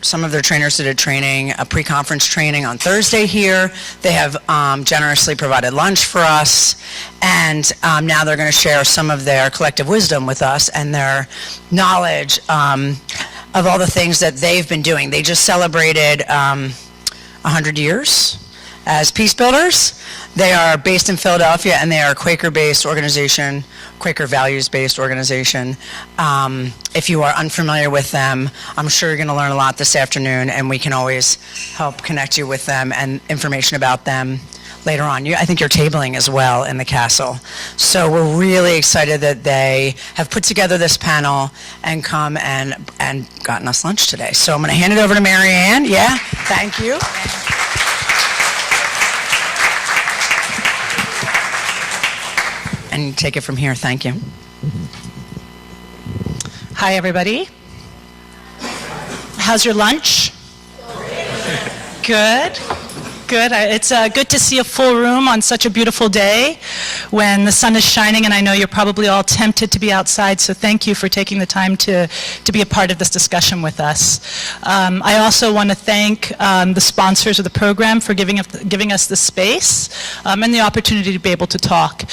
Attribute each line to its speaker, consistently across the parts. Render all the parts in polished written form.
Speaker 1: some of their trainers did a pre-conference training on Thursday here. They have generously provided lunch for us, and now they're going to share some of their collective wisdom with us and their knowledge of all the things that they've been doing. They just celebrated 100 years as peace builders. They are based in Philadelphia, and they are a Quaker-based organization, Quaker values-based organization. If you are unfamiliar with them, I'm sure you're going to learn a lot this afternoon, and we can always help connect you with them and information about them later on. I think you're tabling as well in the castle. So we're really excited that they have put together this panel and come and gotten us lunch today. So I'm going to hand it over to Marianne. Yeah, thank you. And take it from here. Thank you.
Speaker 2: Hi, everybody. How's your lunch? Good. Good. It's good to see a full room on such a beautiful day when the sun is shining, and I know you're probably all tempted to be outside, so thank you for taking the time to be a part of this discussion with us. I also want to thank the sponsors of the program for giving us the space and the opportunity to be able to talk.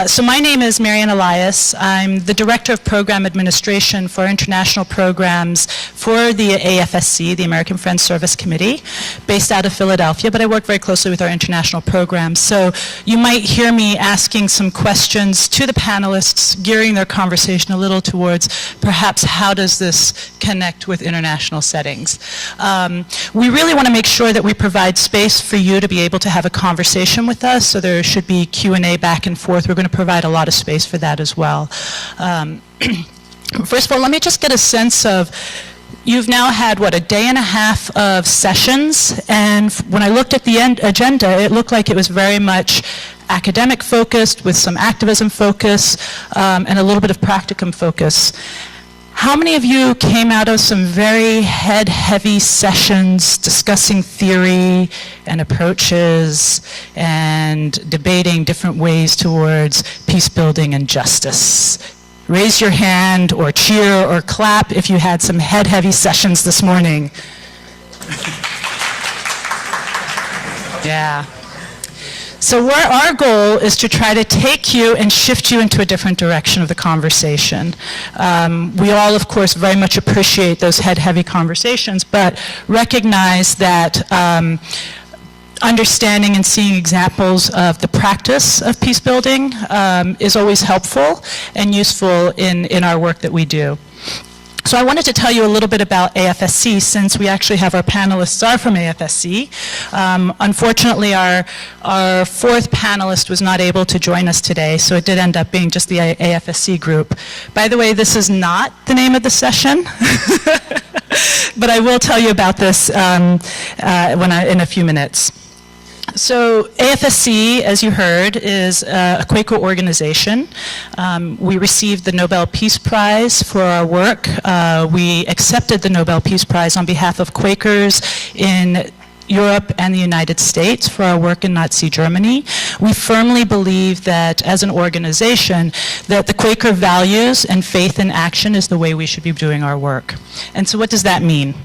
Speaker 2: So my name is Maryanne Elias. I'm the Director of Program Administration for International Programs for the AFSC, the American Friends Service Committee, based out of Philadelphia, but I work very closely with our international programs. So you might hear me asking some questions to the panelists, gearing their conversation a little towards perhaps how does this connect with international settings. We really want to make sure that we provide space for you to be able to have a conversation with us, so there should be Q&A back and forth. We're going to provide a lot of space for that as well. First of all, let me just get a sense of, you've now had, what, a day and a half of sessions, and when I looked at the agenda, it looked like it was very much academic focused with some activism focus and a little bit of practicum focus. How many of you came out of some very head-heavy sessions discussing theory and approaches and debating different ways towards peace building and justice? Raise your hand or cheer or clap if you had some head-heavy sessions this morning. Yeah. So our goal is to try to take you and shift you into a different direction of the conversation. We all, of course, very much appreciate those head-heavy conversations, but recognize that understanding and seeing examples of the practice of peace building is always helpful and useful in our work that we do. So I wanted to tell you a little bit about AFSC, since we actually have our panelists are from AFSC. Unfortunately, our fourth panelist was not able to join us today, so it did end up being just the AFSC group. By the way, this is not the name of the session, but I will tell you about this in a few minutes. So AFSC, as you heard, is a Quaker organization. We received the Nobel Peace Prize for our work. We accepted the Nobel Peace Prize on behalf of Quakers in Europe and the United States for our work in Nazi Germany. We firmly believe that as an organization that the Quaker values and faith in action is the way we should be doing our work. And so what does that mean?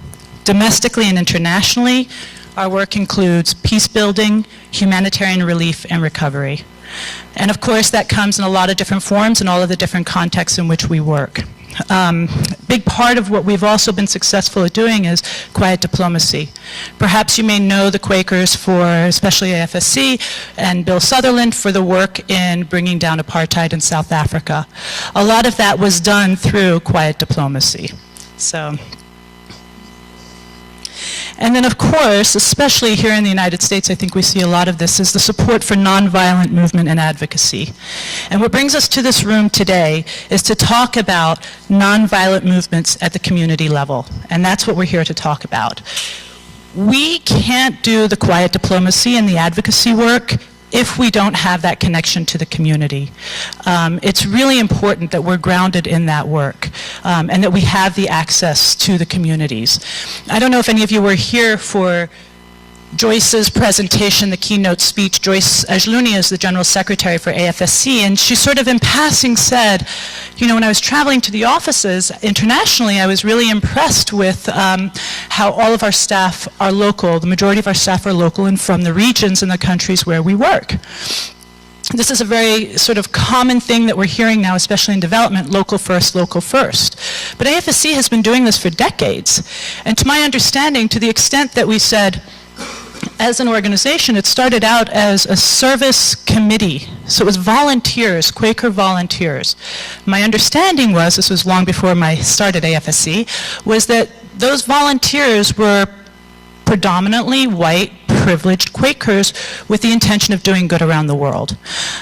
Speaker 2: Domestically and internationally, our work includes peace building, humanitarian relief, and recovery. And of course, that comes in a lot of different forms in all of the different contexts in which we work. Big part of what we've also been successful at doing is quiet diplomacy. Perhaps you may know the Quakers for, especially AFSC, and Bill Sutherland for the work in bringing down apartheid in South Africa. A lot of that was done through quiet diplomacy. So. And then, of course, especially here in the United States, I think we see a lot of this, is the support for nonviolent movement and advocacy. And what brings us to this room today is to talk about nonviolent movements at the community level. And that's what we're here to talk about. We can't do the quiet diplomacy and the advocacy work if we don't have that connection to the community. It's really important that we're grounded in that work and that we have the access to the communities. I don't know if any of you were here for Joyce's presentation, the keynote speech. Joyce Ajluni is the General Secretary for AFSC, and she sort of in passing said, you know, when I was traveling to the offices internationally, I was really impressed with how all of our staff are local. The majority of our staff are local and from the regions and the countries where we work. This is a very sort of common thing that we're hearing now, especially in development, local first, local first. But AFSC has been doing this for decades. And to my understanding, to the extent that we said, as an organization, it started out as a service committee. So it was volunteers, Quaker volunteers. My understanding was, this was long before I started AFSC, was that those volunteers were predominantly white, privileged Quakers with the intention of doing good around the world.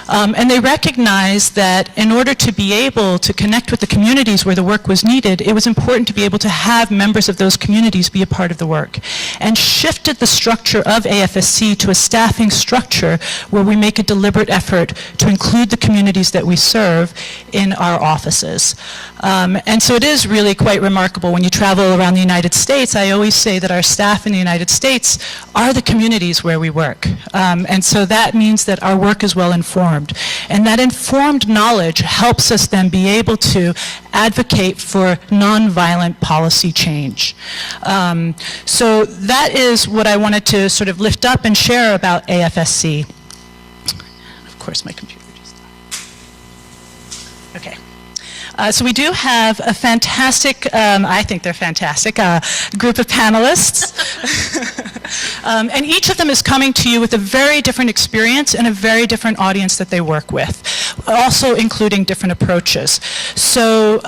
Speaker 2: And they recognized that in order to be able to connect with the communities where the work was needed, it was important to be able to have members of those communities be a part of the work. And shifted the structure of AFSC to a staffing structure where we make a deliberate effort to include the communities that we serve in our offices. And so it is really quite remarkable when you travel around the United States. I always say that our staff in the United States are the communities where we work. And so that means that our work is well informed. And that informed knowledge helps us then be able to advocate for nonviolent policy change. So that is what I wanted to sort of lift up and share about AFSC. Of course, my computer just died. Okay. So we do have a fantastic, I think they're fantastic, group of panelists. And each of them is coming to you with a very different experience and a very different audience that they work with, also including different approaches. So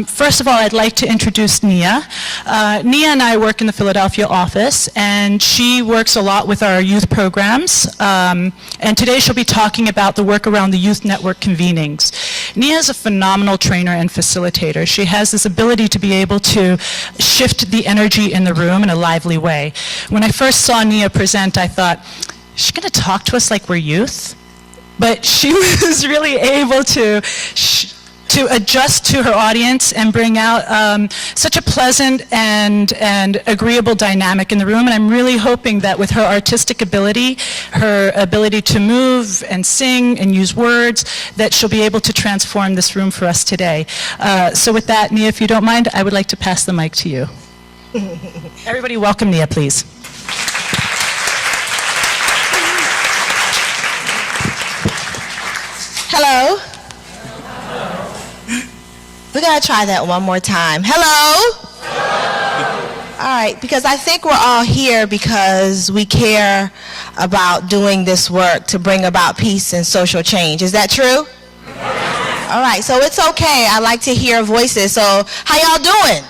Speaker 2: first of all, I'd like to introduce Nia. Nia and I work in the Philadelphia office, and she works a lot with our youth programs. And today she'll be talking about the work around the youth network convenings. Nia is a phenomenal trainer and facilitator. She has this ability to be able to shift the energy in the room in a lively way. When I first saw Nia present, I thought, she's going to talk to us like we're youth? But she was really able to adjust to her audience and bring out such a pleasant and agreeable dynamic in the room. And I'm really hoping that with her artistic ability, her ability to move and sing and use words, that she'll be able to transform this room for us today. So with that, Nia, if you don't mind, I would like to pass the mic to you. Everybody welcome Nia, please.
Speaker 3: Hello? We gotta try that one more time. Hello? All right, because I think we're all here because we care about doing this work to bring about peace and social change. Is that true? All right, so it's okay. I like to hear voices. So how y'all doing?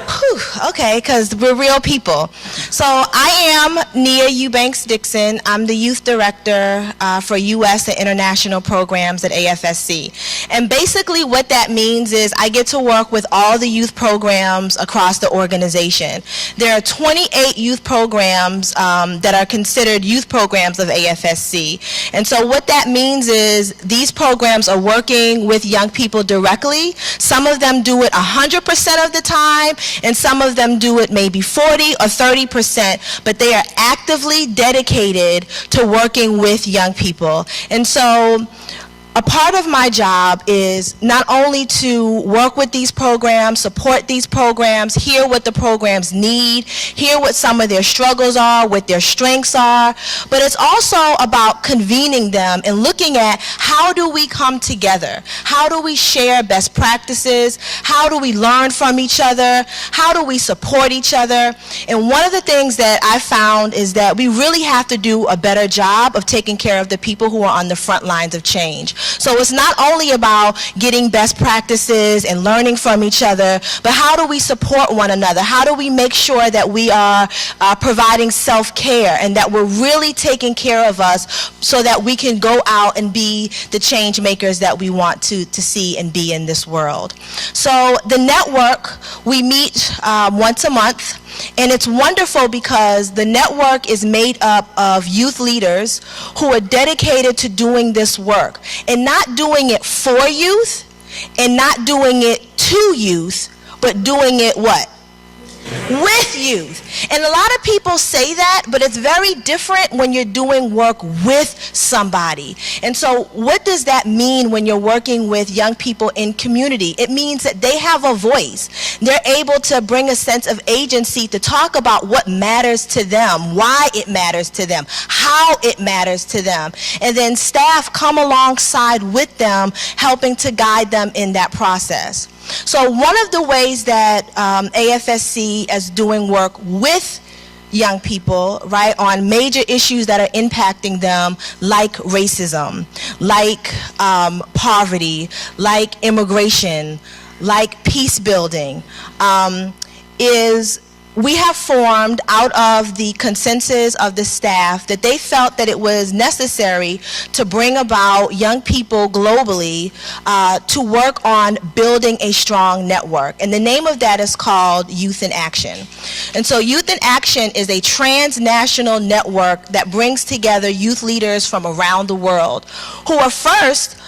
Speaker 3: Whew, okay, because we're real people. So I am Nia Eubanks-Dixon. I'm the youth director for U.S. and international programs at AFSC. And basically what that means is I get to work with all the youth programs across the organization. There are 28 youth programs that are considered youth programs of AFSC. And so what that means is these programs are working with young people directly. Some of them do it 100% of the time, and some of them do it maybe 40 or 30%, but they are actively dedicated to working with young people. And so a part of my job is not only to work with these programs, support these programs, hear what the programs need, hear what some of their struggles are, what their strengths are, but it's also about convening them and looking at how do we come together? How do we share best practices? How do we learn from each other? How do we support each other? And one of the things that I found is that we really have to do a better job of taking care of the people who are on the front lines of change. So it's not only about getting best practices and learning from each other, but how do we support one another? How do we make sure that we are providing self-care and that we're really taking care of us so that we can go out and be the change makers that we want to see and be in this world. So the network, we meet once a month. And it's wonderful because the network is made up of youth leaders who are dedicated to doing this work and not doing it for youth and not doing it to youth, but doing it what? with youth. And a lot of people say that, but it's very different when you're doing work with somebody. And so what does that mean when you're working with young people in community? It means that they have a voice. They're able to bring a sense of agency to talk about what matters to them, why it matters to them, how it matters to them. And then staff come alongside with them, helping to guide them in that process. So one of the ways that AFSC is doing work with young people, right, on major issues that are impacting them, like racism, like poverty, like immigration, like peace building, is we have formed out of the consensus of the staff that they felt that it was necessary to bring about young people globally to work on building a strong network. And the name of that is called Youth in Action. And so Youth in Action is a transnational network that brings together youth leaders from around the world who are first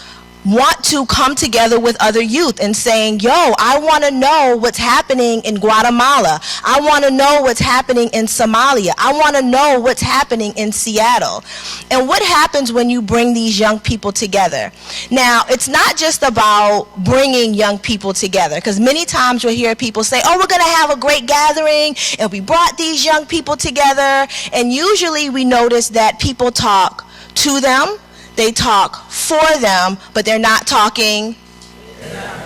Speaker 3: want to come together with other youth and saying, yo, I want to know what's happening in Guatemala. I want to know what's happening in Somalia. I want to know what's happening in Seattle. And what happens when you bring these young people together? Now, it's not just about bringing young people together, because many times you'll hear people say, oh, we're going to have a great gathering, and we brought these young people together. And usually we notice that people talk to them, they talk for them, but they're not talking.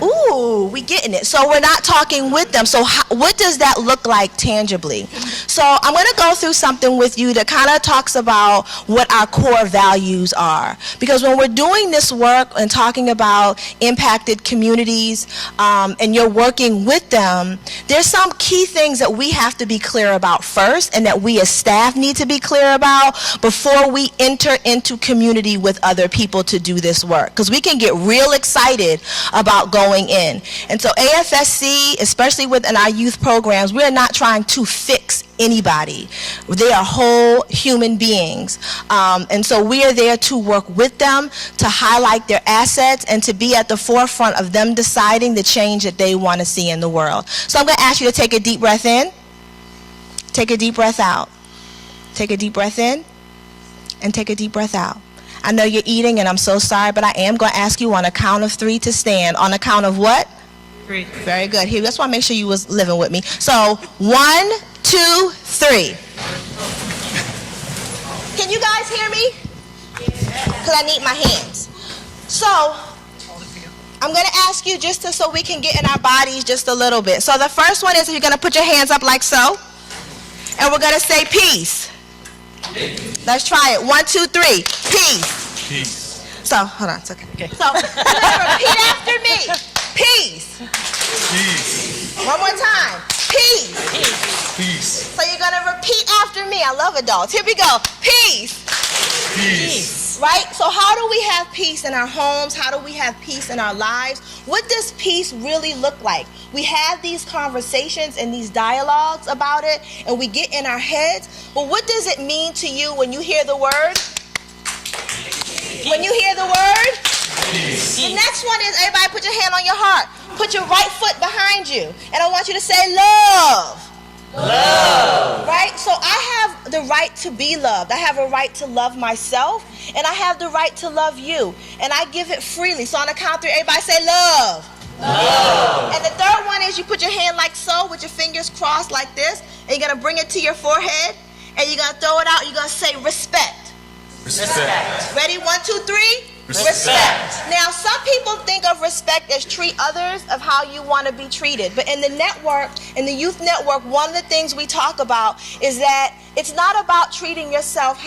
Speaker 3: Ooh, we getting it. So we're not talking with them. So what does that look like tangibly? So I'm going to go through something with you that kind of talks about what our core values are. Because when we're doing this work and talking about impacted communities and you're working with them, there's some key things that we have to be clear about first, and that we as staff need to be clear about before we enter into community with other people to do this work. Because we can get real excited about going in. And so AFSC, especially within our youth programs, we're not trying to fix anybody. They are whole human beings. And so we are there to work with them, to highlight their assets, and to be at the forefront of them deciding the change that they want to see in the world. So I'm going to ask you to take a deep breath in, take a deep breath out. Take a deep breath in, and take a deep breath out. I know you're eating, and I'm so sorry, but I am going to ask you on a count of 3 to stand. On a count of what? 3. Very good. Here, just want to make sure you was living with me. So 1, 2, 3. Can you guys hear me? Because I need my hands. So I'm going to ask you just so we can get in our bodies just a little bit. So the first one is you're going to put your hands up like so, and we're going to say peace. Let's try it. 1, 2, 3. Peace.
Speaker 4: Peace.
Speaker 3: So, hold on. It's okay. So, you're going to repeat after me. Peace.
Speaker 4: Peace.
Speaker 3: One more time. Peace.
Speaker 4: Peace.
Speaker 3: So, you're going to repeat after me. I love adults. Here we go. Peace.
Speaker 4: Peace.
Speaker 3: Right? So, how do we have peace in our homes? How do we have peace in our lives? What does peace really look like? We have these conversations and these dialogues about it, and we get in our heads. But what does it mean to you when you hear the word? When you hear the word?
Speaker 4: Peace.
Speaker 3: The next one is, everybody put your hand on your heart. Put your right foot behind you. And I want you to say love. Love. Right? So I have the right to be loved. I have a right to love myself, and I have the right to love you. And I give it freely. So on the count of 3, everybody say love. Love. And the third one is you put your hand like so with your fingers crossed like this, and you're going to bring it to your forehead, and you're going to throw it out. You're going to say respect.
Speaker 4: Respect.
Speaker 3: Ready? 1, 2, 3.
Speaker 4: Respect.
Speaker 3: Now, some people think of respect as treat others of how you want to be treated. But in the network, in the youth network, one of the things we talk about is that it's not about treating yourself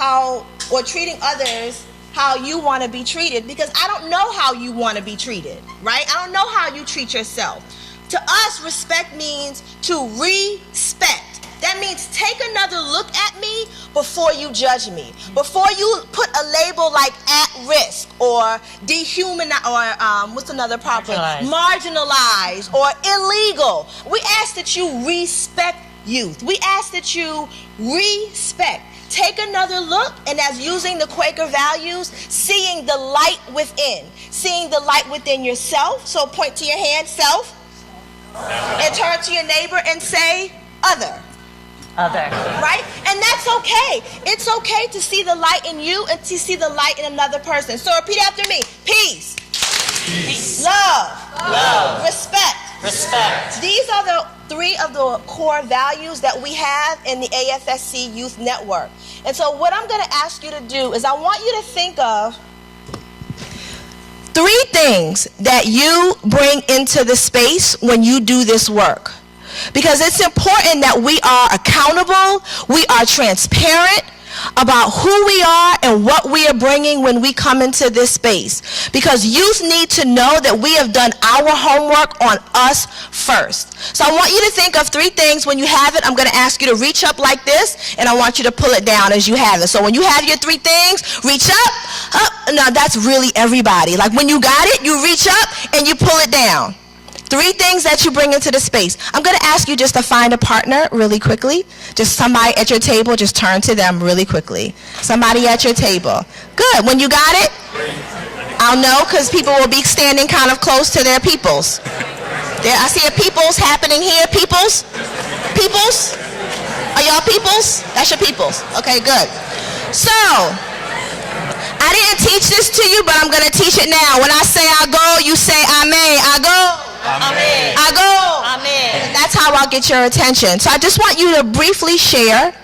Speaker 3: or treating others how you want to be treated, because I don't know how you want to be treated, right? I don't know how you treat yourself. To us, respect means to respect. That means take another look at me before you judge me, before you put a label like at risk or dehumanize, or what's another problem? Marginalized or illegal. We ask that you respect youth. We ask that you respect. Take another look, and as using the Quaker values, seeing the light within, seeing the light within yourself. So point to your hand, self, and turn to your neighbor and say, other.
Speaker 5: Other.
Speaker 3: Right? And that's okay. It's okay to see the light in you and to see the light in another person. So repeat after me. Peace.
Speaker 5: Peace.
Speaker 3: Love. Respect.
Speaker 5: Respect.
Speaker 3: These are the three of the core values that we have in the AFSC Youth Network. And so what I'm going to ask you to do is I want you to think of 3 things that you bring into the space when you do this work. Because it's important that we are accountable, we are transparent about who we are and what we are bringing when we come into this space. Because youth need to know that we have done our homework on us first. So I want you to think of 3 things. When you have it, I'm going to ask you to reach up like this, and I want you to pull it down as you have it. So when you have your 3 things, reach up. Now that's really everybody. Like when you got it, you reach up and you pull it down. 3 things that you bring into the space. I'm going to ask you just to find a partner really quickly. Just somebody at your table, just turn to them really quickly. Somebody at your table. Good. When you got it, I'll know because people will be standing kind of close to their peoples. There, I see a peoples happening here. Peoples? Peoples? Are y'all peoples? That's your peoples. Okay, good. So, I didn't teach this to you, but I'm going to teach it now. When I say I go, you say I may. I go.
Speaker 5: Amen.
Speaker 3: I go.
Speaker 5: Amen.
Speaker 3: And that's how I'll get your attention. So I just want you to briefly share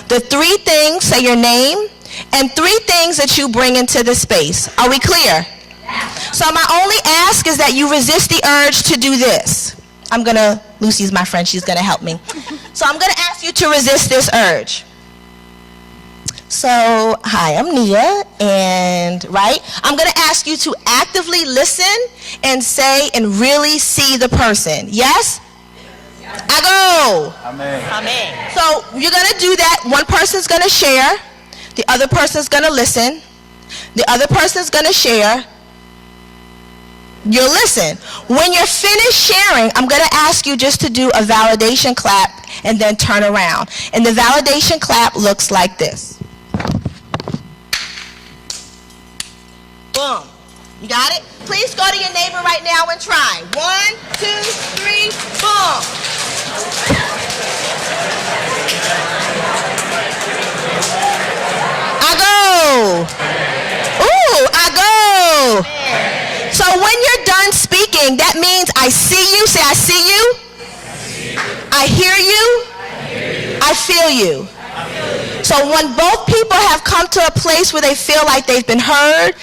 Speaker 3: the 3 things, say your name, and 3 things that you bring into the space. Are we clear? So my only ask is that you resist the urge to do this. Luci's my friend, she's gonna help me. So I'm gonna ask you to resist this urge. So, hi, I'm Nia, and I'm gonna ask you to actively listen and say and really see the person. Yes? I go.
Speaker 5: Amen. Amen.
Speaker 3: So you're gonna do that. One person's gonna share, the other person's gonna listen, the other person's gonna share. You'll listen. When you're finished sharing, I'm gonna ask you just to do a validation clap and then turn around. And the validation clap looks like this. Boom. You got it? Please go to your neighbor right now and try. 1, 2, 3, boom. I go. Ooh, I go. So when you're done speaking, that means I see you. Say, I see you. I hear you. I feel you. So when both people have come to a place where they feel like they've been heard,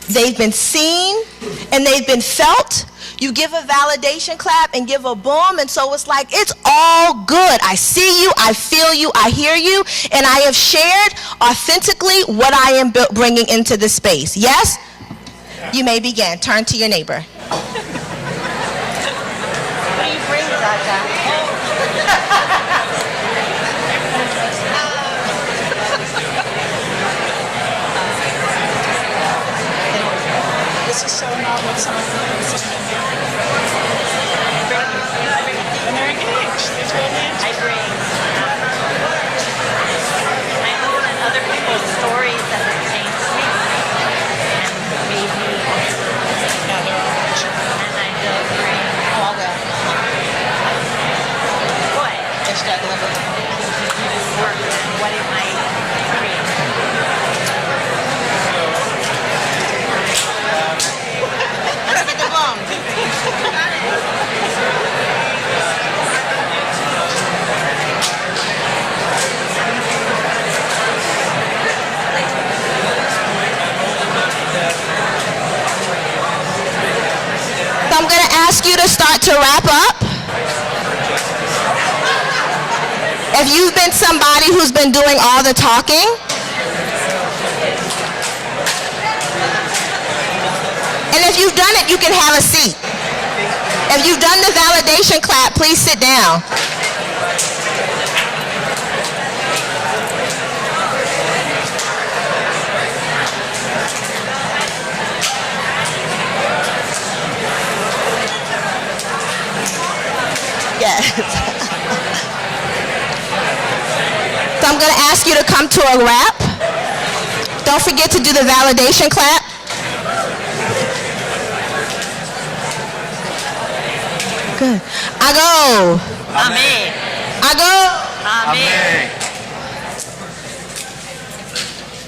Speaker 3: they've been seen, and they've been felt, you give a validation clap and give a boom, and so it's like, it's all good. I see you, I feel you, I hear you, and I have shared authentically what I am bringing into the space. Yes? You may begin. Turn to your neighbor.
Speaker 5: What do you bring, Zaza?
Speaker 2: This is showing out what some of them are. And they're engaged. They're totally engaged.
Speaker 5: I bring my own and other people's stories that have changed me and made me.
Speaker 2: Yeah, they're all engaged.
Speaker 5: And I will bring
Speaker 2: All that.
Speaker 5: what
Speaker 2: It's got the
Speaker 5: work and what it might create.
Speaker 3: Let's get the boom. So I'm going to ask you to start to wrap up. If you've been somebody who's been doing all the talking, and if you've done it, you can have a seat. If you've done the validation clap, please sit down. Yes. So I'm going to ask you to come to a wrap. Don't forget to do the validation clap. Good. I go.
Speaker 5: Amen.
Speaker 3: Amen.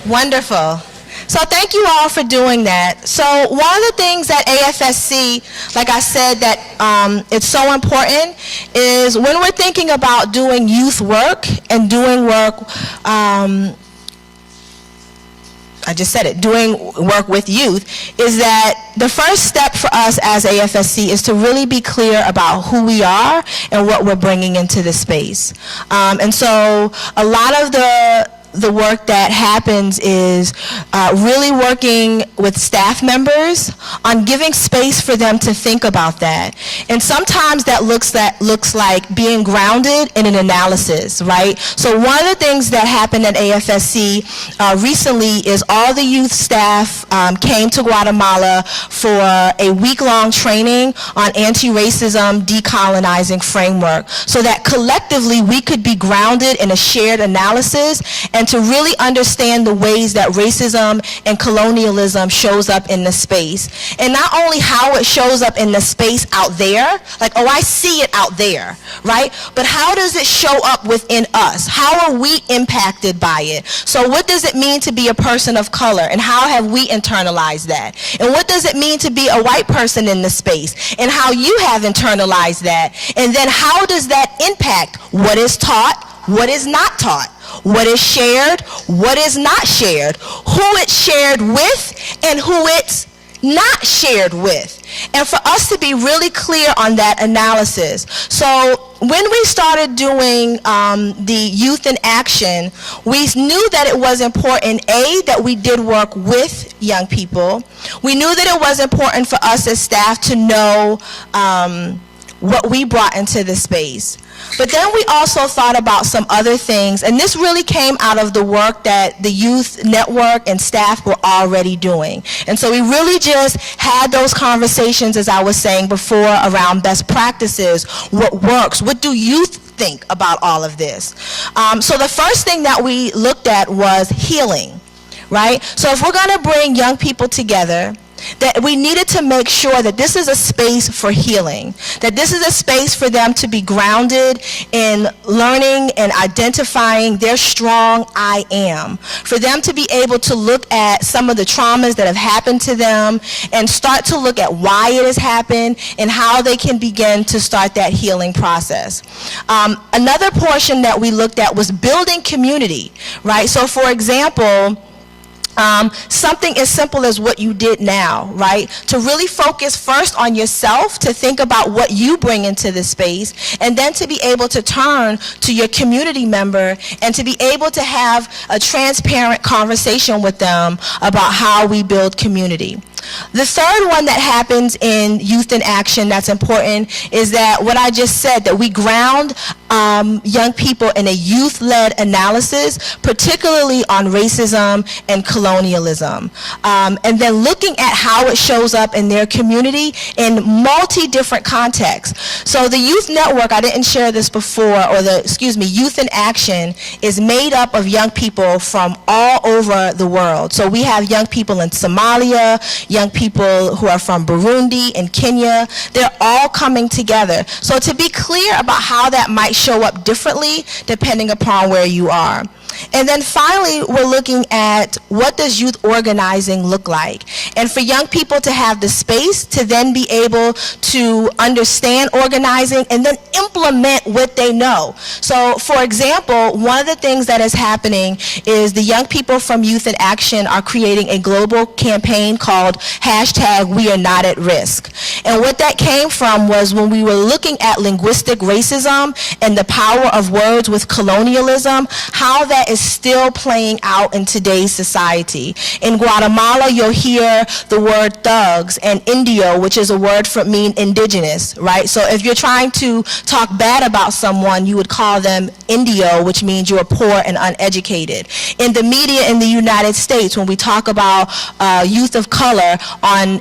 Speaker 3: Wonderful. So thank you all for doing that. So one of the things that AFSC, like I said, that it's so important is when we're thinking about doing youth work and doing work, I just said it, doing work with youth, is that the first step for us as AFSC is to really be clear about who we are and what we're bringing into the space. And so a lot of the work that happens is really working with staff members on giving space for them to think about that. And sometimes that looks like being grounded in an analysis, right? So one of the things that happened at AFSC recently is all the youth staff came to Guatemala for a week-long training on anti-racism decolonizing framework so that collectively we could be grounded in a shared analysis and to really understand the ways that racism and colonialism shows up in the space. And not only how it shows up in the space out there, like, oh, I see it out there, right? But how does it show up within us? How are we impacted by it? So what does it mean to be a person of color, and how have we internalized that? And what does it mean to be a white person in the space, and how you have internalized that? And then how does that impact what is taught, what is not taught? What is shared, what is not shared, who it's shared with, and who it's not shared with. And for us to be really clear on that analysis. So when we started doing the Youth in Action, we knew that it was important, A, that we did work with young people. We knew that it was important for us as staff to know what we brought into the space. But then we also thought about some other things, and this really came out of the work that the youth network and staff were already doing. And so we really just had those conversations, as I was saying before, around best practices, what works, what do youth think about all of this. So the first thing that we looked at was healing, right? So if we're gonna bring young people together, that we needed to make sure that this is a space for healing, that this is a space for them to be grounded in learning and identifying their strong I am, for them to be able to look at some of the traumas that have happened to them and start to look at why it has happened and how they can begin to start that healing process. Another portion that we looked at was building community, right? So for example, something as simple as what you did now, right? To really focus first on yourself, to think about what you bring into the space, and then to be able to turn to your community member and to be able to have a transparent conversation with them about how we build community. The third one that happens in Youth in Action that's important is that what I just said, that we ground young people in a youth-led analysis, particularly on racism and colonialism. And then looking at how it shows up in their community in multi-different contexts. So the Youth Network, I didn't share this before, or Youth in Action is made up of young people from all over the world. So we have young people in Somalia, young people who are from Burundi and Kenya. They're all coming together. So to be clear about how that might show up differently depending upon where you are. And then finally, we're looking at what does youth organizing look like? And for young people to have the space to then be able to understand organizing and then implement what they know. So for example, one of the things that is happening is the young people from Youth in Action are creating a global campaign called #WeAreNotAtRisk. And what that came from was when we were looking at linguistic racism and the power of words with colonialism, how that is still playing out in today's society. In Guatemala, you'll hear the word thugs, and indio, which is a word for mean indigenous, right? So if you're trying to talk bad about someone, you would call them indio, which means you're poor and uneducated. In the media in the United States, when we talk about youth of color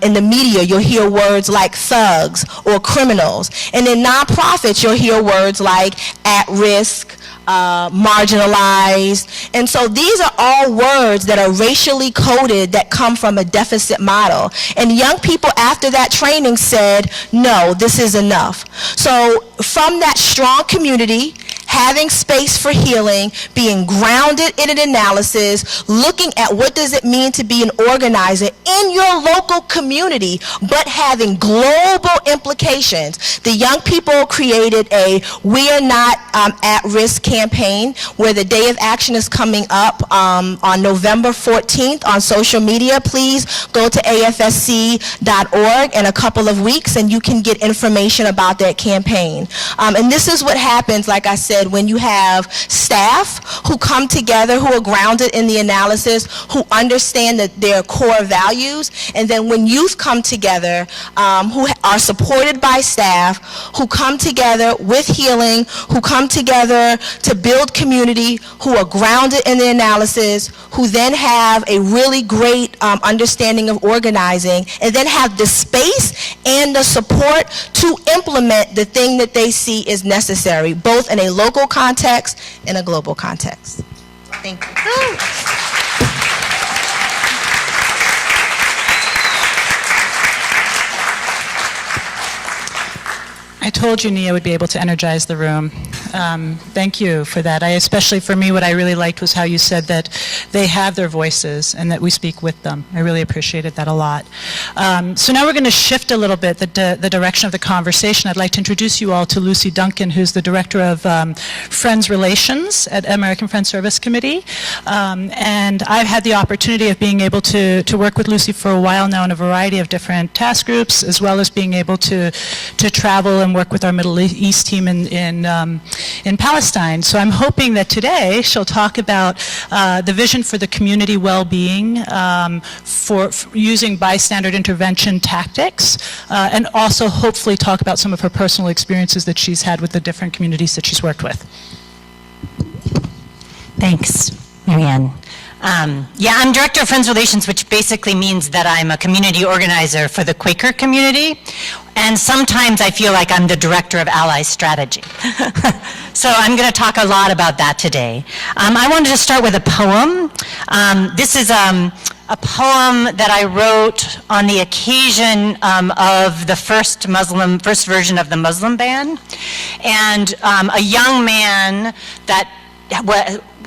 Speaker 3: in the media, you'll hear words like thugs or criminals. And in nonprofits, you'll hear words like at risk, marginalized. And so these are all words that are racially coded that come from a deficit model. And young people after that training said, no, this is enough. So from that strong community, having space for healing, being grounded in an analysis, looking at what does it mean to be an organizer in your local community, but having global implications. The young people created a We Are Not At Risk campaign where the day of action is coming up on November 14th on social media. Please go to afsc.org in a couple of weeks and you can get information about that campaign. And this is what happens, like I said, when you have staff who come together, who are grounded in the analysis, who understand that their core values, and then when youth come together, who are supported by staff, who come together with healing, who come together to build community, who are grounded in the analysis, who then have a really great understanding of organizing, and then have the space and the support to implement the thing that they see is necessary, both in a local context and a global context. Thank you.
Speaker 2: I told you Nia would be able to energize the room. Thank you for that. Especially for me, what I really liked was how you said that they have their voices and that we speak with them. I really appreciated that a lot. So now we're going to shift a little bit the direction of the conversation. I'd like to introduce you all to Luci Duncan, who's the Director of Friends Relations at American Friends Service Committee. And I've had the opportunity of being able to work with Luci for a while now in a variety of different task groups, as well as being able to travel and work with our Middle East team in Palestine. So I'm hoping that today she'll talk about the vision for the community well-being for using bystander intervention tactics, and also hopefully talk about some of her personal experiences that she's had with the different communities that she's worked with.
Speaker 6: Thanks, Marianne. Yeah, I'm Director of Friends Relations, which basically means that I'm a community organizer for the Quaker community, and sometimes I feel like I'm the Director of Ally Strategy. So I'm going to talk a lot about that today. I wanted to start with a poem. This is a poem that I wrote on the occasion of the first version of the Muslim ban, and a young man that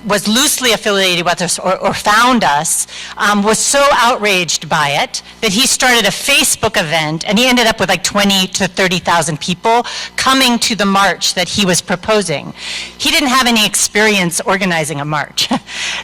Speaker 6: was loosely affiliated with us or found us, was so outraged by it that he started a Facebook event, and he ended up with like 20 to 30,000 people coming to the march that he was proposing. He didn't have any experience organizing a march.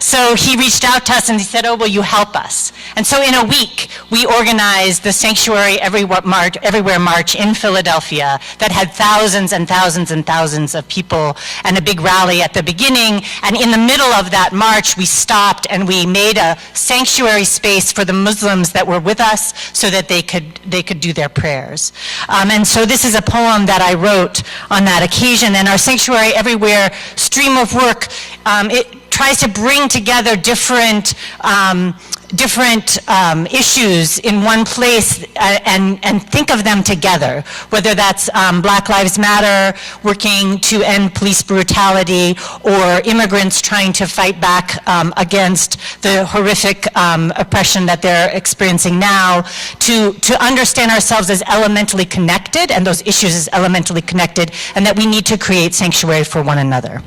Speaker 6: So he reached out to us and he said, oh, will you help us? And so in a week, we organized the Sanctuary Everywhere March in Philadelphia that had thousands and thousands and thousands of people, and a big rally at the beginning. And in the middle of that march, we stopped and we made a sanctuary space for the Muslims that were with us so that they could do their prayers. And so this is a poem that I wrote on that occasion. And our Sanctuary Everywhere stream of work, it tries to bring together different issues in one place and think of them together, whether that's Black Lives Matter, working to end police brutality, or immigrants trying to fight back against the horrific oppression that they're experiencing now, to understand ourselves as elementally connected and those issues as elementally connected, and that we need to create sanctuary for one another.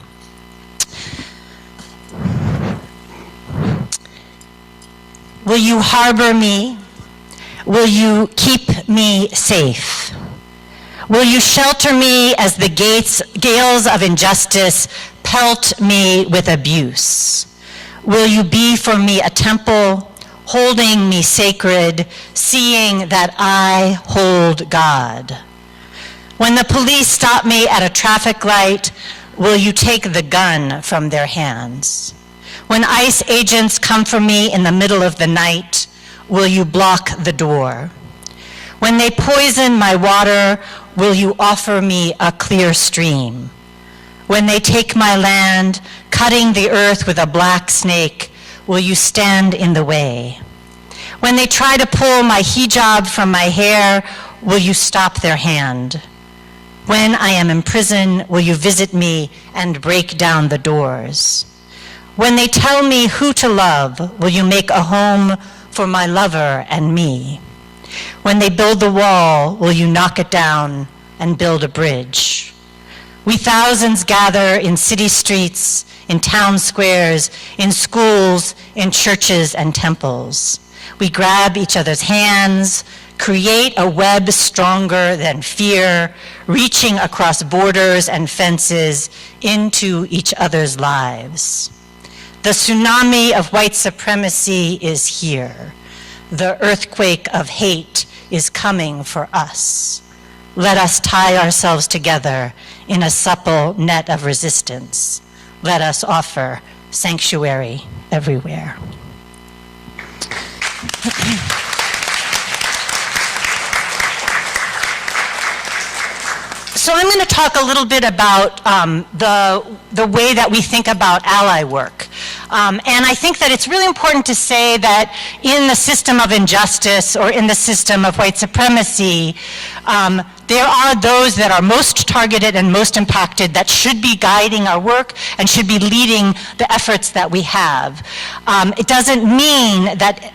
Speaker 6: Will you harbor me? Will you keep me safe? Will you shelter me as the gales of injustice pelt me with abuse? Will you be for me a temple, holding me sacred, seeing that I hold God? When the police stop me at a traffic light, will you take the gun from their hands? When ICE agents come for me in the middle of the night, will you block the door? When they poison my water, will you offer me a clear stream? When they take my land, cutting the earth with a black snake, will you stand in the way? When they try to pull my hijab from my hair, will you stop their hand? When I am in prison, will you visit me and break down the doors? When they tell me who to love, will you make a home for my lover and me? When they build the wall, will you knock it down and build a bridge? We thousands gather in city streets, in town squares, in schools, in churches and temples. We grab each other's hands, create a web stronger than fear, reaching across borders and fences into each other's lives. The tsunami of white supremacy is here. The earthquake of hate is coming for us. Let us tie ourselves together in a supple net of resistance. Let us offer sanctuary everywhere. So I'm going to talk a little bit about the way that we think about ally work. And I think that it's really important to say that in the system of injustice or in the system of white supremacy, there are those that are most targeted and most impacted that should be guiding our work and should be leading the efforts that we have. It doesn't mean that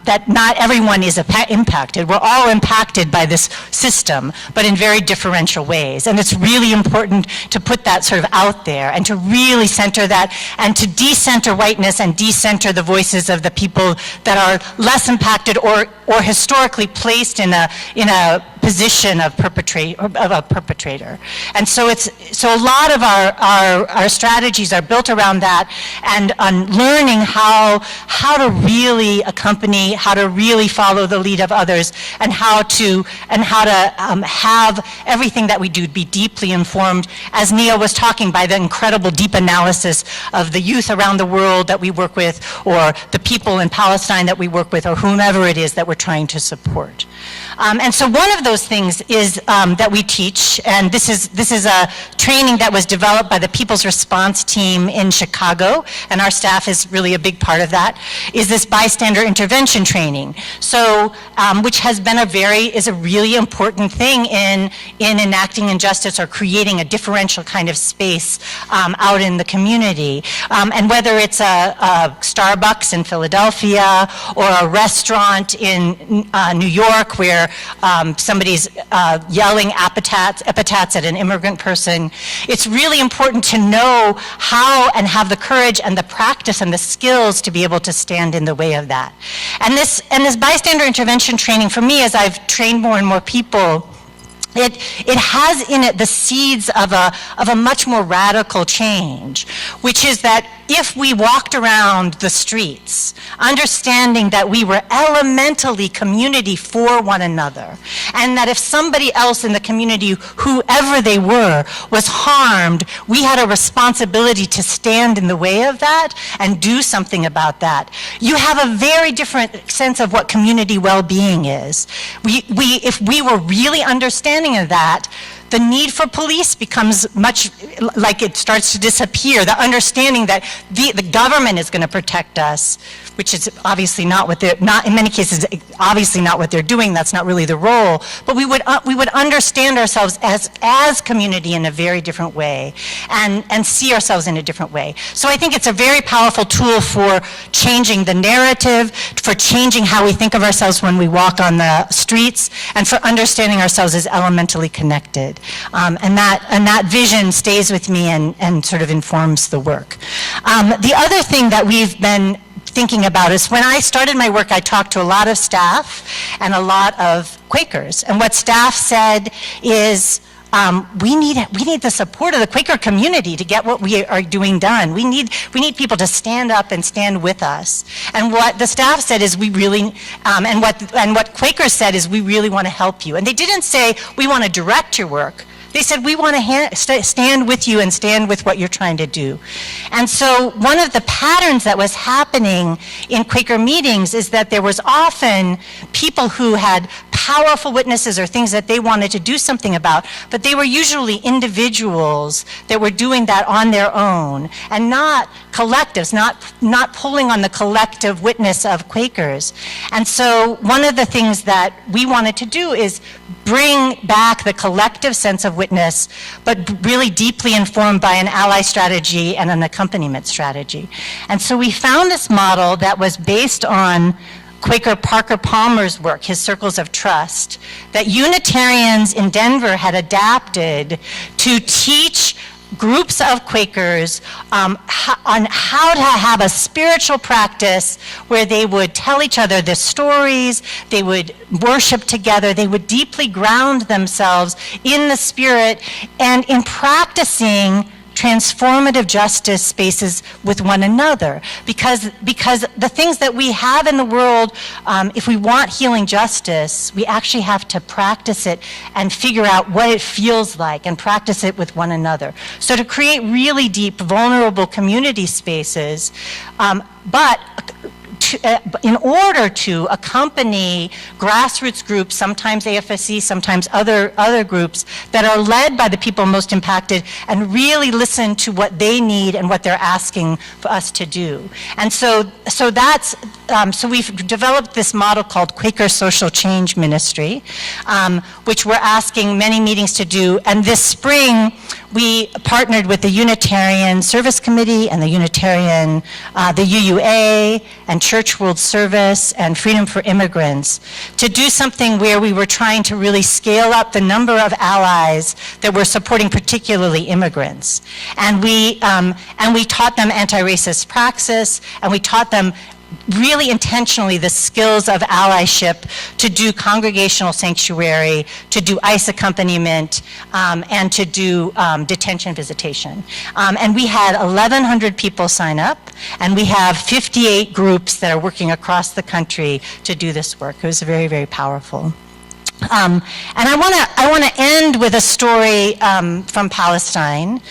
Speaker 6: that not everyone is impacted. We're all impacted by this system, but in very differential ways. And it's really important to put that sort of out there and to really center that and to decenter whiteness and decenter the voices of the people that are less impacted or historically placed in a position of a perpetrator. And so a lot of our strategies are built around that and on learning how to really accompany, how to really follow the lead of others, and how to have everything that we do be deeply informed, as Nia was talking, by the incredible deep analysis of the youth around the world that we work with, or the people in Palestine that we work with, or whomever it is that we're trying to support. And so one of those things is that we teach, and this is a training that was developed by the People's Response Team in Chicago, and our staff is really a big part of that, is this bystander intervention training. So, which has been is a really important thing in enacting injustice or creating a differential kind of space out in the community. And whether it's a Starbucks in Philadelphia or a restaurant in New York where somebody's yelling epithets at an immigrant person, it's really important to know how and have the courage and the practice and the skills to be able to stand in the way of that. And this bystander intervention training, for me, as I've trained more and more people, it has in it the seeds of a much more radical change, which is that if we walked around the streets, understanding that we were elementally community for one another, and that if somebody else in the community, whoever they were, was harmed, we had a responsibility to stand in the way of that and do something about that. You have a very different sense of what community well-being is. If we were really understanding of that, the need for police becomes much like it starts to disappear. The understanding that the government is going to protect us, which is obviously not what they're, not in many cases, obviously not what they're doing. That's not really the role. But we would understand ourselves as community in a very different way, and see ourselves in a different way. So I think it's a very powerful tool for changing the narrative, for changing how we think of ourselves when we walk on the streets, and for understanding ourselves as elementally connected. And that vision stays with me and sort of informs the work. The other thing that we've been thinking about is when I started my work, I talked to a lot of staff and a lot of Quakers. And what staff said is, we need the support of the Quaker community to get what we are doing done. We need people to stand up and stand with us. And what the staff said is we really, and what Quakers said is we really want to help you. And they didn't say we want to direct your work. They said, we want to stand with you and stand with what you're trying to do. And so one of the patterns that was happening in Quaker meetings is that there was often people who had powerful witnesses or things that they wanted to do something about, but they were usually individuals that were doing that on their own and not collectives, not pulling on the collective witness of Quakers. And so one of the things that we wanted to do is bring back the collective sense of witness, but really deeply informed by an ally strategy and an accompaniment strategy. And so we found this model that was based on Quaker Parker Palmer's work, his Circles of Trust, that Unitarians in Denver had adapted to teach groups of Quakers on how to have a spiritual practice where they would tell each other their stories, they would worship together, they would deeply ground themselves in the Spirit and in practicing transformative justice spaces with one another, because the things that we have in the world, if we want healing justice, we actually have to practice it and figure out what it feels like and practice it with one another. So to create really deep, vulnerable community spaces, but in order to accompany grassroots groups, sometimes AFSC, sometimes other groups that are led by the people most impacted, and really listen to what they need and what they're asking for us to do. And so we've developed this model called Quaker Social Change Ministry, which we're asking many meetings to do. And this spring, we partnered with the Unitarian Service Committee and the Unitarian, the UUA, and Church World Service and Freedom for Immigrants to do something where we were trying to really scale up the number of allies that were supporting particularly immigrants. And we taught them anti-racist praxis, and we taught them really intentionally the skills of allyship to do congregational sanctuary, to do ICE accompaniment, and to do detention visitation. And we had 1,100 people sign up, and we have 58 groups that are working across the country to do this work. It was very, very powerful. And I want to end with a story from Palestine.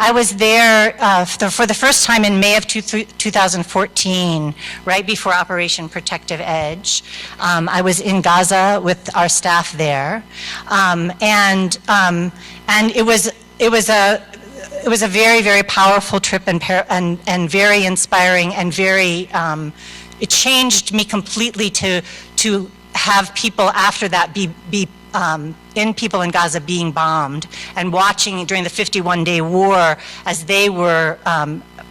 Speaker 6: I was there for the first time in May of 2014, right before Operation Protective Edge. I was in Gaza with our staff there, and it was a very, very powerful trip and very inspiring and very. It changed me completely to have people after that be people in Gaza being bombed and watching during the 51-day war as they were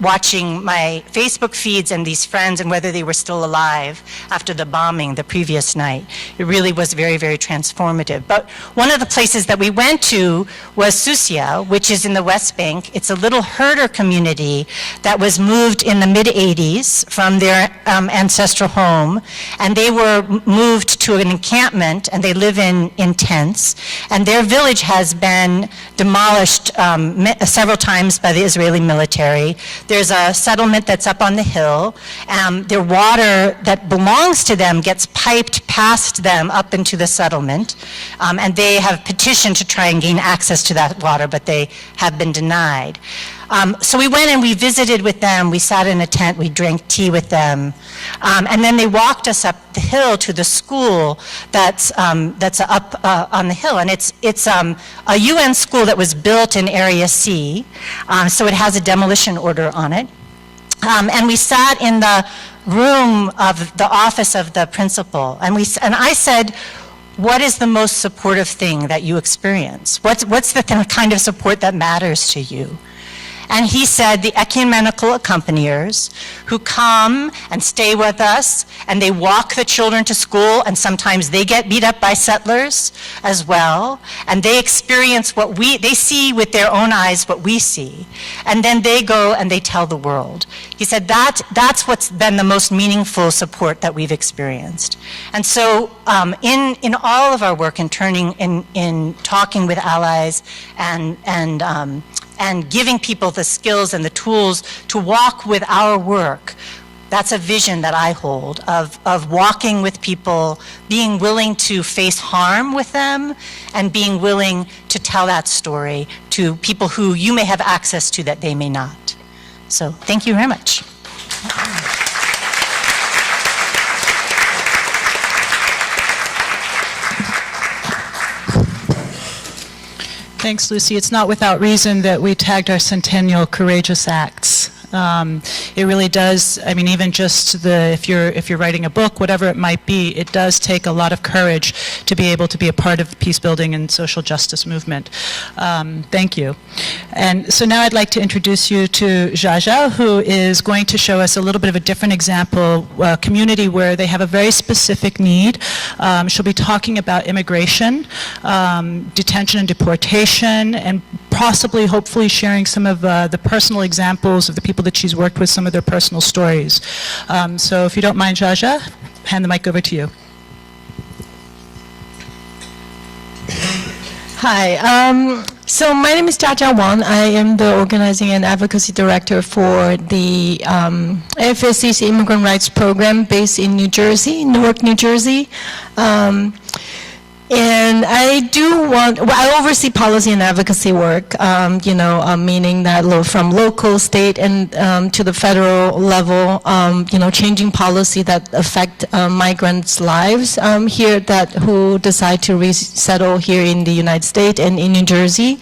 Speaker 6: watching my Facebook feeds and these friends and whether they were still alive after the bombing the previous night. It really was very, very transformative. But one of the places that we went to was Susia, which is in the West Bank. It's a little herder community that was moved in the mid-'80s from their ancestral home, and they were moved to an encampment, and they live in tents, and their village has been demolished several times by the Israeli military. There's a settlement that's up on the hill. Their water that belongs to them gets piped past them up into the settlement, and they have petitioned to try and gain access to that water, but they have been denied. So we went and we visited with them. We sat in a tent. We drank tea with them. And then they walked us up the hill to the school that's up on the hill. And it's a UN school that was built in Area C. So it has a demolition order on it. And we sat in the room of the office of the principal. And I said, what is the most supportive thing that you experience? What's the kind of support that matters to you? And he said the ecumenical accompaniers who come and stay with us, and they walk the children to school, and sometimes they get beat up by settlers as well, and they experience they see with their own eyes what we see, and then they go and they tell the world. He said that's what's been the most meaningful support that we've experienced. And so in all of our work in talking with allies and giving people the skills and the tools to walk with our work. That's a vision that I hold of walking with people, being willing to face harm with them, and being willing to tell that story to people who you may have access to that they may not. So thank you very much.
Speaker 2: Thanks, Luci. It's not without reason that we tagged our centennial Courageous Acts. it really does, I mean, even just if you're writing a book, whatever it might be, it does take a lot of courage to be able to be a part of the peace building and social justice movement. Thank you. And so now I'd like to introduce you to Chia-Chia, who is going to show us a little bit of a different example, a community where they have a very specific need. She'll be talking about immigration, detention and deportation, and possibly, hopefully, sharing some of the personal examples of the people that she's worked with, some of their personal stories. So if you don't mind, Chia-Chia, hand the mic over to you.
Speaker 7: Hi, so my name is Chia-Chia Wang. I am the Organizing and Advocacy Director for the Afsc Immigrant Rights Program based in New Jersey, Newark, New Jersey. And I I oversee policy and advocacy work, meaning that from local, state, and to the federal level, changing policy that affect migrants' lives here who decide to resettle here in the United States and in New Jersey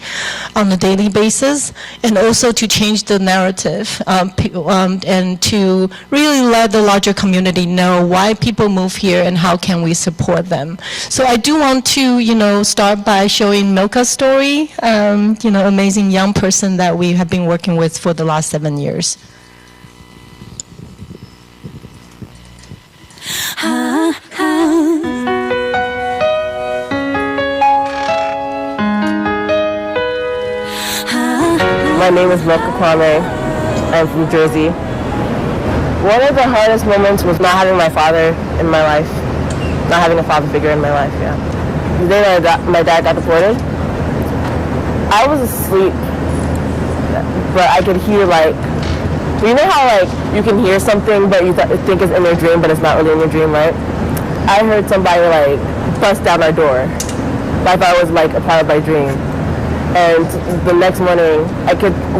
Speaker 7: on a daily basis, and also to change the narrative and to really let the larger community know why people move here and how can we support them. So I do want to, start by showing Milka's story, amazing young person that we have been working with for the last 7 years.
Speaker 8: My name is Milka Kwame. I'm from Jersey. One of the hardest moments was not having my father in my life, not having a father figure in my life, yeah. The day my dad got deported, I was asleep, but I could hear you know how you can hear something but you think it's in your dream but it's not really in your dream, right? I heard somebody bust down our door. I thought it was a part of my dream. And the next morning,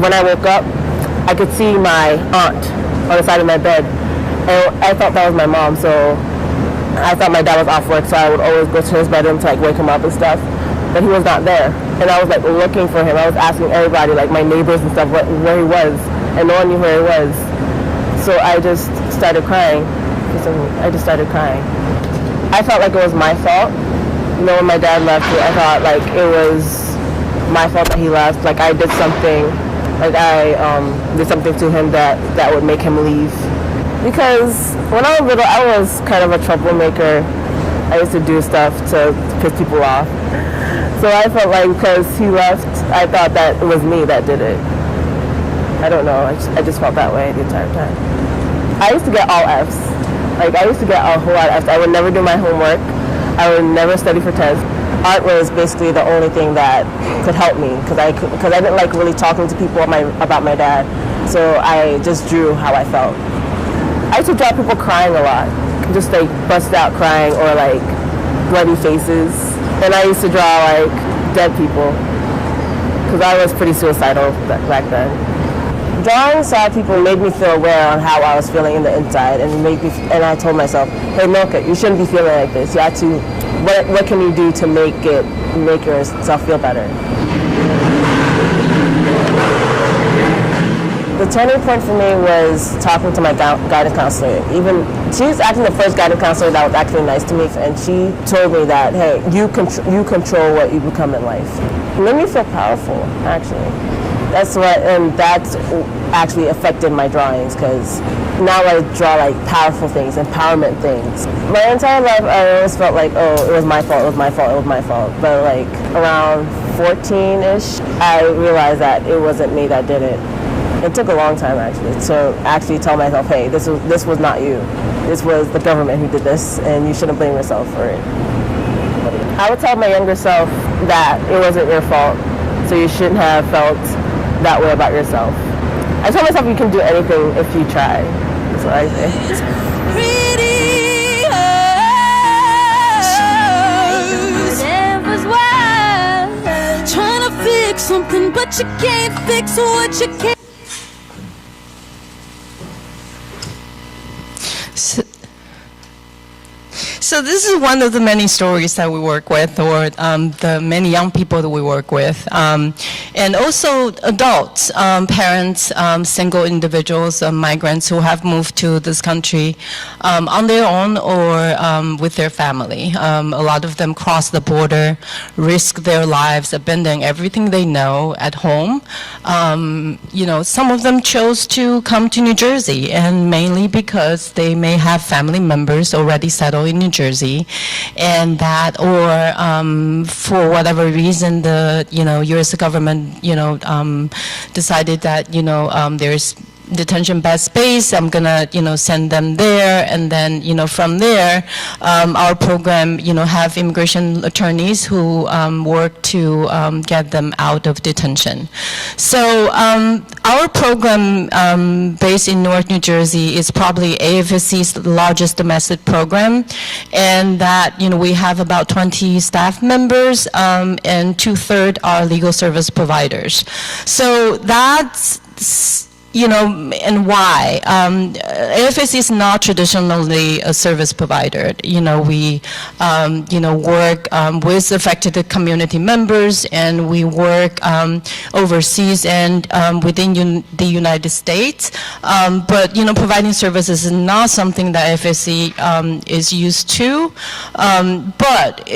Speaker 8: when I woke up, I could see my aunt on the side of my bed. And I thought that was my mom, so I thought my dad was off work, so I would always go to his bedroom to wake him up and stuff. But he was not there. And I was looking for him. I was asking everybody, my neighbors and stuff, where he was. And no one knew where he was. So I just started crying. I felt like it was my fault. When my dad left, I thought it was my fault that he left. I did something, I did something to him that would make him leave. Because when I was little, I was kind of a troublemaker. I used to do stuff to piss people off. So I felt because he left, I thought that it was me that did it. I don't know, I just felt that way the entire time. I used to get all Fs. I used to get a whole lot of Fs. I would never do my homework. I would never study for tests. Art was basically the only thing that could help me because I didn't like really talking to people about my dad. So I just drew how I felt. I used to draw people crying a lot, just bust out crying or bloody faces. And I used to draw dead people because I was pretty suicidal back then. Drawing sad people made me feel aware on how I was feeling in the inside, and I told myself, hey Milka, you shouldn't be feeling like this. You have to, what can you do to make yourself feel better? The turning point for me was talking to my guidance counselor. She was actually the first guidance counselor that was actually nice to me, and she told me that, hey, you control what you become in life. It made me feel powerful, actually. That's actually affected my drawings, because now I draw powerful things, empowerment things. My entire life I always felt it was my fault, it was my fault, it was my fault. But around 14-ish, I realized that it wasn't me that did it. It took a long time to tell myself, hey, this was not you. This was the government who did this, and you shouldn't blame yourself for it. I would tell my younger self that it wasn't your fault, so you shouldn't have felt that way about yourself. I told myself you can do anything if you try. That's what I say.
Speaker 9: Trying to fix something, but you can't fix what you can't.
Speaker 7: So this is one of the many stories that we work with, or the many young people that we work with. And also adults, parents, single individuals, migrants who have moved to this country on their own or with their family. A lot of them cross the border, risk their lives, abandon everything they know at home. You know, some of them chose to come to New Jersey, and mainly because they may have family members already settled in New Jersey, and that, or for whatever reason, the U.S. government decided that there's detention bed space, I'm gonna send them there, and then from there our program have immigration attorneys who work to get them out of detention. So our program based in Newark, New Jersey is probably AFSC's largest domestic program, and that we have about 20 staff members, and 2/3 are legal service providers. So that's and why? AFSC is not traditionally a service provider. We, work with affected community members, and we work overseas and within the United States. But, providing services is not something that AFSC is used to. But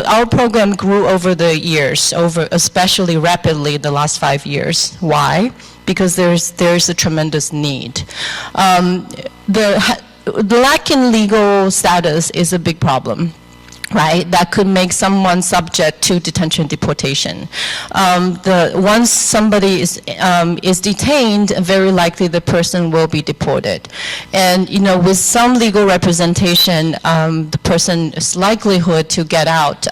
Speaker 7: our program grew over the years, especially rapidly the last 5 years. Why? Because there's a tremendous need. The lack in legal status is a big problem, right? That could make someone subject to detention deportation. Once somebody is detained, very likely the person will be deported. And with some legal representation, the person's likelihood to get out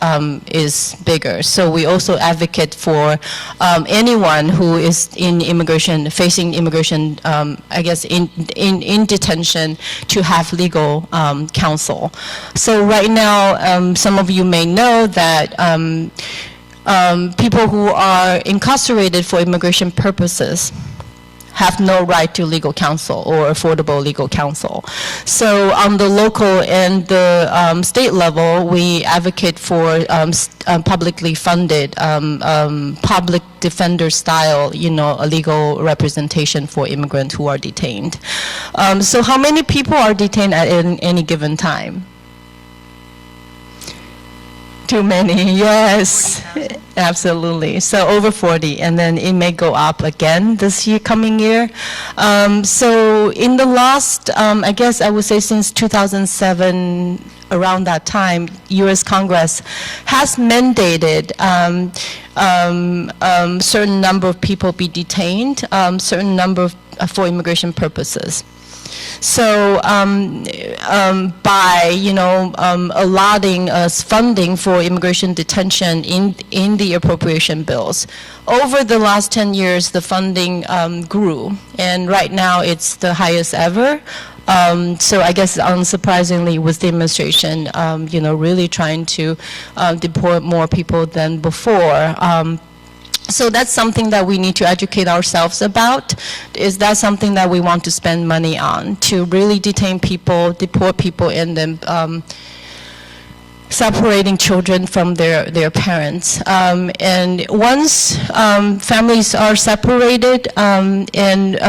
Speaker 7: is bigger. So we also advocate for anyone who is facing immigration, in detention, to have legal counsel. So right now, some of you may know that people who are incarcerated for immigration purposes have no right to legal counsel or affordable legal counsel. So on the local and the state level, we advocate for publicly funded, public defender style, a legal representation for immigrants who are detained. So how many people are detained at any given time? Too many, yes, absolutely. So over 40, and then it may go up again this year, coming year. So in the last, I would say since 2007, around that time, U.S. Congress has mandated certain number of people be detained, certain number for immigration purposes. So by allotting us funding for immigration detention in the appropriation bills, over the last 10 years the funding grew, and right now it's the highest ever. So I guess unsurprisingly, with the administration, really trying to deport more people than before. So that's something that we need to educate ourselves about. Is that something that we want to spend money on, to really detain people, deport people, and then separating children from their parents. And once families are separated and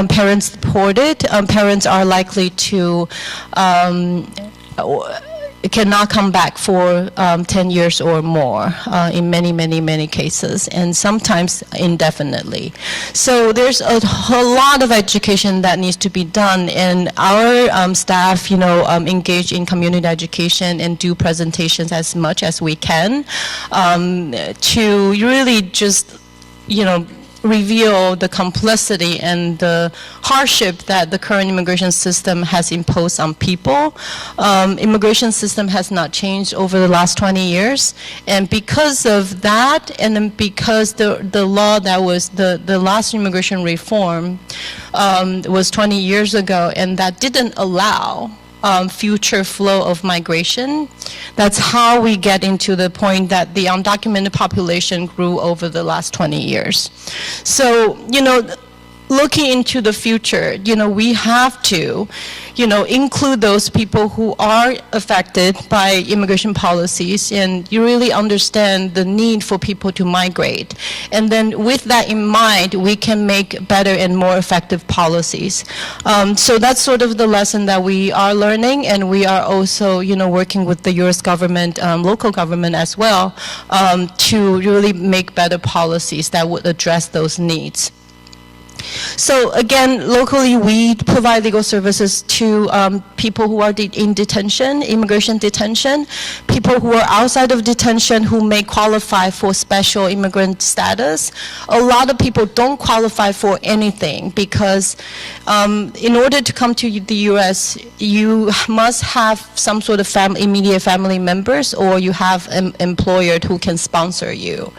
Speaker 7: parents deported, parents are likely to cannot come back for 10 years or more in many cases, and sometimes indefinitely. So there's a whole lot of education that needs to be done, and our staff, engage in community education and do presentations as much as we can to really just, reveal the complexity and the hardship that the current immigration system has imposed on people. Immigration system has not changed over the last 20 years, and because of that, and then because the law that was the last immigration reform was 20 years ago, and that didn't allow future flow of migration. That's how we get into the point that the undocumented population grew over the last 20 years. So, looking into the future, we have to, include those people who are affected by immigration policies, and you really understand the need for people to migrate. And then with that in mind, we can make better and more effective policies. So that's sort of the lesson that we are learning, and we are also, working with the U.S. government, local government as well, to really make better policies that would address those needs. So again, locally we provide legal services to people who are in detention, immigration detention, people who are outside of detention who may qualify for special immigrant status. A lot of people don't qualify for anything because in order to come to the U.S., you must have some sort of immediate family members, or you have an employer who can sponsor you.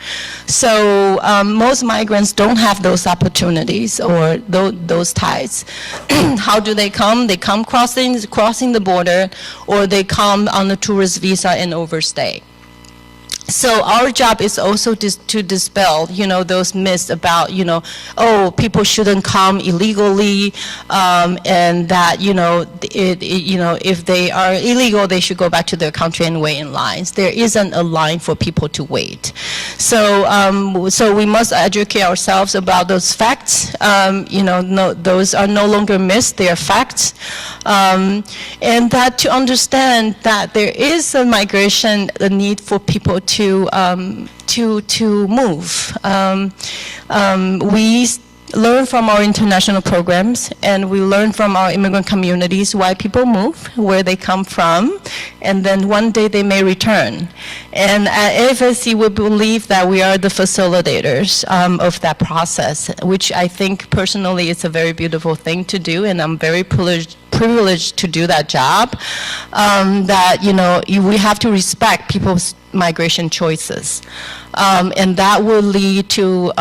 Speaker 7: So most migrants don't have those opportunities or those ties. How do they come? They come crossing the border, or they come on a tourist visa and overstay. So our job is also to dispel, those myths about, people shouldn't come illegally, and that, if they are illegal, they should go back to their country and wait in lines. There isn't a line for people to wait. So, so we must educate ourselves about those facts. Those are no longer myths; they are facts, and that to understand that there is a migration, the need for people to move. We learn from our international programs, and we learn from our immigrant communities why people move, where they come from, and then one day they may return. And at Afsc, we believe that we are the facilitators of that process, which I think personally is a very beautiful thing to do, and I'm very privileged to do that job. That we have to respect people's migration choices, and that will lead to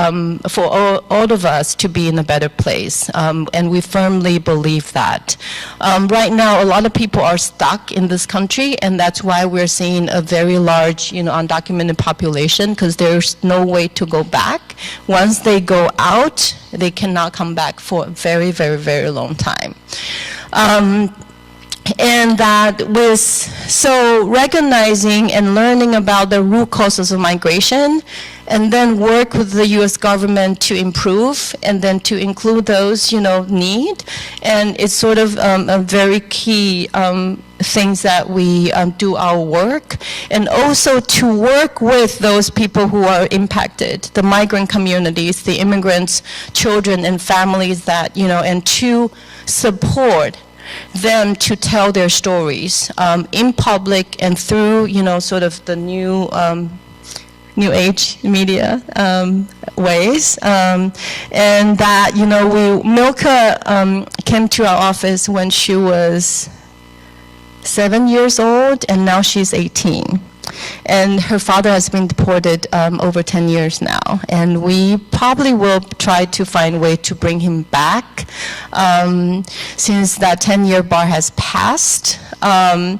Speaker 7: for all of us to be in a better place, and we firmly believe that. Right now, a lot of people are stuck in this country, and that's why we're seeing a very large, undocumented population, because there's no way to go back. Once they go out, they cannot come back for a very, very, very long time. And that so recognizing and learning about the root causes of migration, and then work with the U.S. government to improve, and then to include those, need. And it's sort of a very key things that we do our work, and also to work with those people who are impacted, the migrant communities, the immigrants, children and families that, and to support them to tell their stories in public and through, sort of the new age media ways. And that, Milka came to our office when she was 7 years old, and now she's 18. And her father has been deported over 10 years now. And we probably will try to find a way to bring him back since that 10-year bar has passed. And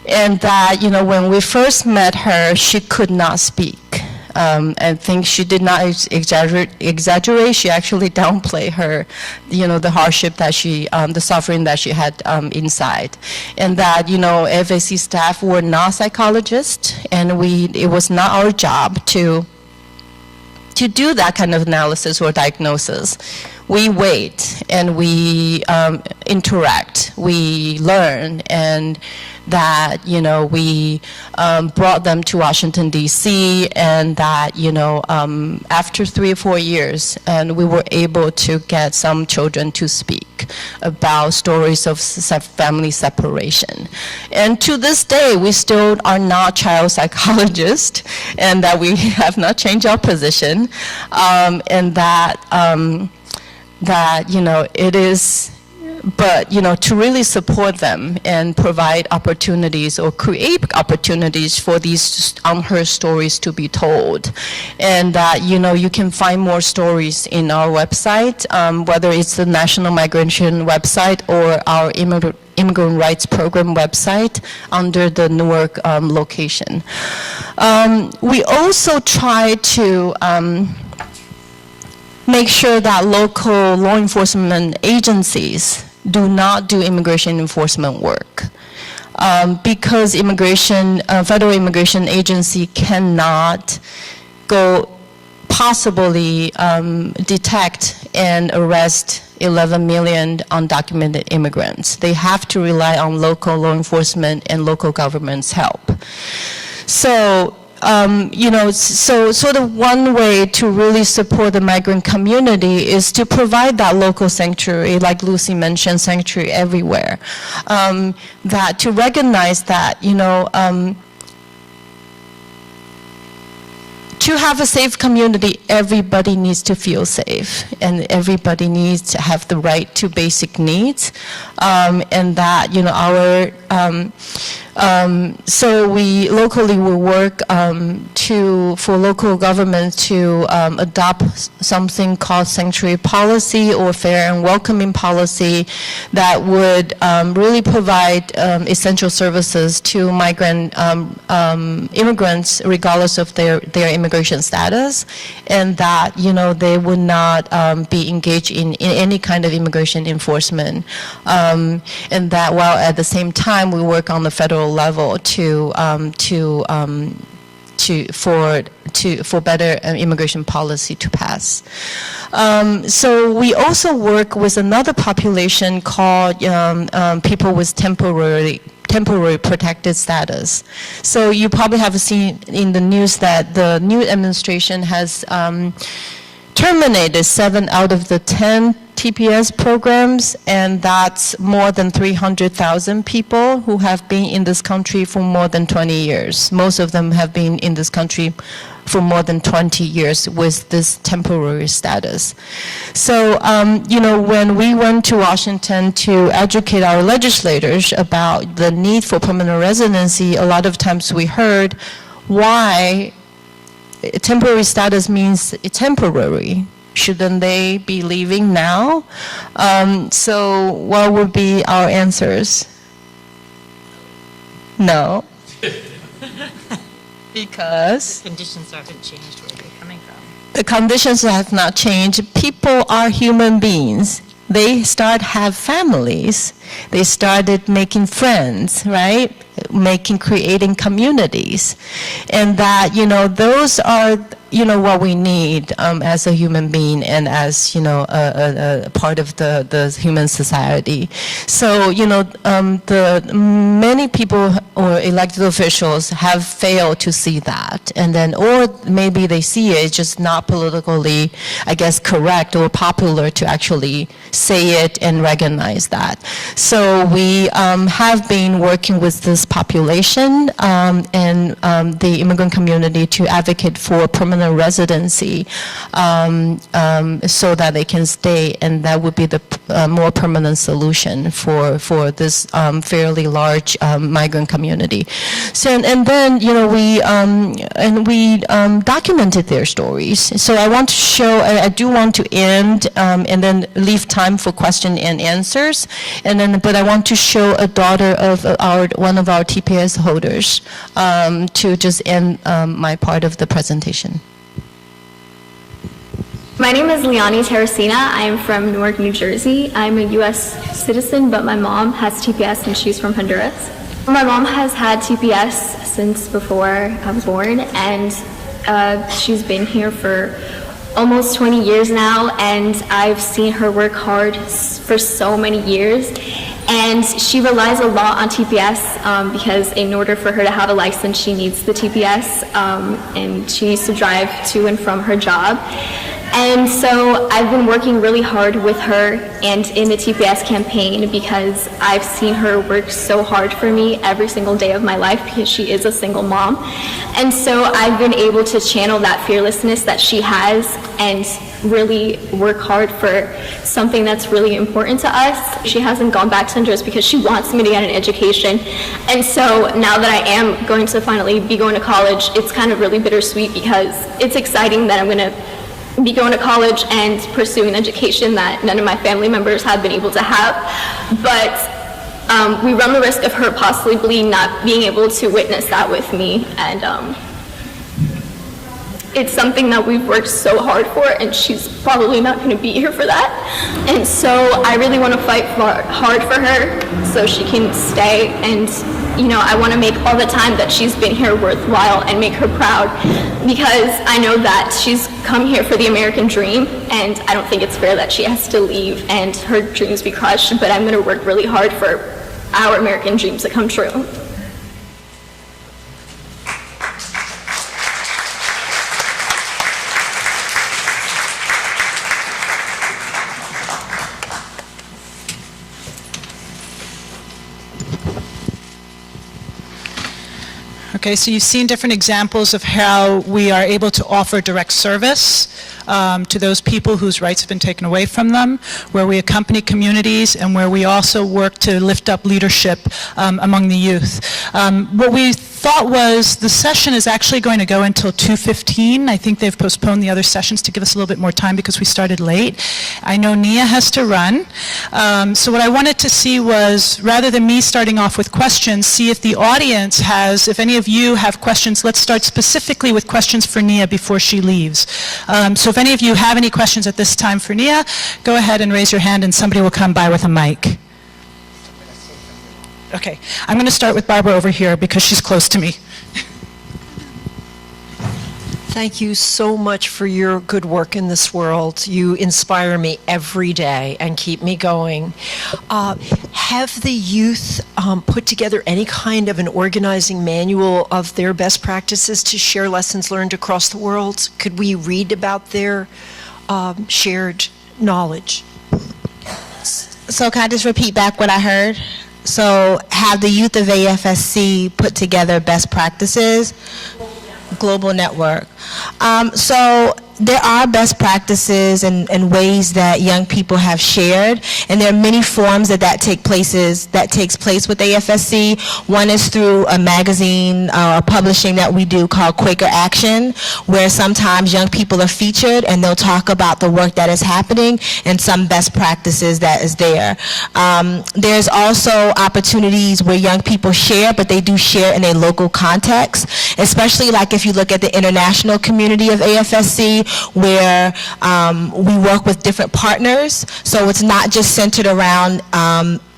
Speaker 7: that, when we first met her, she could not speak. I think she did not exaggerate. She actually downplayed her, the hardship that she, the suffering that she had inside. And that, Afsc staff were not psychologists, and it was not our job to do that kind of analysis or diagnosis. We wait, and we interact, we learn, and that, we brought them to Washington, D.C., and that, after 3 or 4 years, and we were able to get some children to speak about stories of family separation. And to this day, we still are not child psychologists, and that we have not changed our position, and that, it is, but, to really support them and provide opportunities or create opportunities for these unheard stories to be told. And that, you can find more stories in our website, whether it's the National Migration website or our Immigrant Rights Program website under the Newark location. We also try to make sure that local law enforcement agencies do not do immigration enforcement work. Because federal immigration agency cannot go possibly detect and arrest 11 million undocumented immigrants. They have to rely on local law enforcement and local government's help. So, so sort of one way to really support the migrant community is to provide that local sanctuary, like Luci mentioned, sanctuary everywhere. That to recognize that, to have a safe community, everybody needs to feel safe, and everybody needs to have the right to basic needs, and that, so we locally will work for local government to adopt something called sanctuary policy or fair and welcoming policy that would really provide essential services to migrant immigrants regardless of their immigration status, and that they would not be engaged in any kind of immigration enforcement, and that while at the same time we work on the federal level for better immigration policy to pass. So we also work with another population called people with temporary protected status. So you probably have seen in the news that the new administration has terminated 7 out of the 10 TPS programs, and that's more than 300,000 people who have been in this country for more than 20 years. Most of them have been in this country for more than 20 years with this temporary status. So, when we went to Washington to educate our legislators about the need for permanent residency, a lot of times we heard why temporary status means temporary. Shouldn't they be leaving now? So what would be our answers? No. Because?
Speaker 6: Conditions haven't changed where they're coming from.
Speaker 7: The conditions have not changed. People are human beings. They have families. They started making friends, right? Creating communities. And that, those are, what we need as a human being and as, a part of the human society. So, the many people or elected officials have failed to see that. And then, or maybe they see it, it's just not politically, correct or popular to actually say it and recognize that. So we have been working with this population and the immigrant community to advocate for permanent residency so that they can stay, and that would be the more permanent solution for this fairly large migrant community. So and then we documented their stories. So I want to show. I do want to end and then leave time for question and answers, and then but I want to show a daughter of one of our TPS holders to just end my part of the presentation.
Speaker 10: My name is Liani Teresina. I am from Newark, New Jersey. I'm a U.S. citizen, but my mom has TPS and she's from Honduras. My mom has had TPS since before I was born, and she's been here for almost 20 years now, and I've seen her work hard for so many years. And she relies a lot on TPS because in order for her to have a license, she needs the TPS, and she needs to drive to and from her job. And so I've been working really hard with her and in the TPS campaign because I've seen her work so hard for me every single day of my life because she is a single mom. And so I've been able to channel that fearlessness that she has and really work hard for something that's really important to us. She hasn't gone back to Honduras because she wants me to get an education. And so now that I am going to finally be going to college, it's kind of really bittersweet because it's exciting that I'm going to be going to college and pursuing education that none of my family members have been able to have. But we run the risk of her possibly not being able to witness that with me. And it's something that we've worked so hard for, and she's probably not going to be here for that. And so I really want to fight hard for her so she can stay. And, you know, I want to make all the time that she's been here worthwhile and make her proud, because I know that she's come here for the American dream, and I don't think it's fair that she has to leave and her dreams be crushed. But I'm going to work really hard for our American dreams to come true.
Speaker 2: Okay, so you've seen different examples of how we are able to offer direct service to those people whose rights have been taken away from them, where we accompany communities, and where we also work to lift up leadership among the youth. What we thought was the session is actually going to go until 2:15. I think they've postponed the other sessions to give us a little bit more time because we started late. I know Nia has to run. So what I wanted to see was, rather than me starting off with questions, see if the audience has, if any of you have questions. Let's start specifically with questions for Nia before she leaves. So if any of you have any questions at this time for Nia, go ahead and raise your hand and somebody will come by with a mic. Okay, I'm going to start with Barbara over here because she's close to me.
Speaker 11: Thank you so much for your good work in this world. You inspire me every day and keep me going. Have the youth put together any kind of an organizing manual of their best practices to share lessons learned across the world? Could we read about their shared knowledge?
Speaker 3: So can I just repeat back what I heard? So have the youth of AFSC put together best practices? Global network. So there are best practices and ways that young people have shared, and there are many forms that takes place with AFSC. One is through a magazine publishing that we do called Quaker Action, where sometimes young people are featured and they'll talk about the work that is happening and some best practices that is there. There's also opportunities where young people share, but they do share in a local context, especially like if you look at the international community of AFSC, where we work with different partners. So it's not just centered around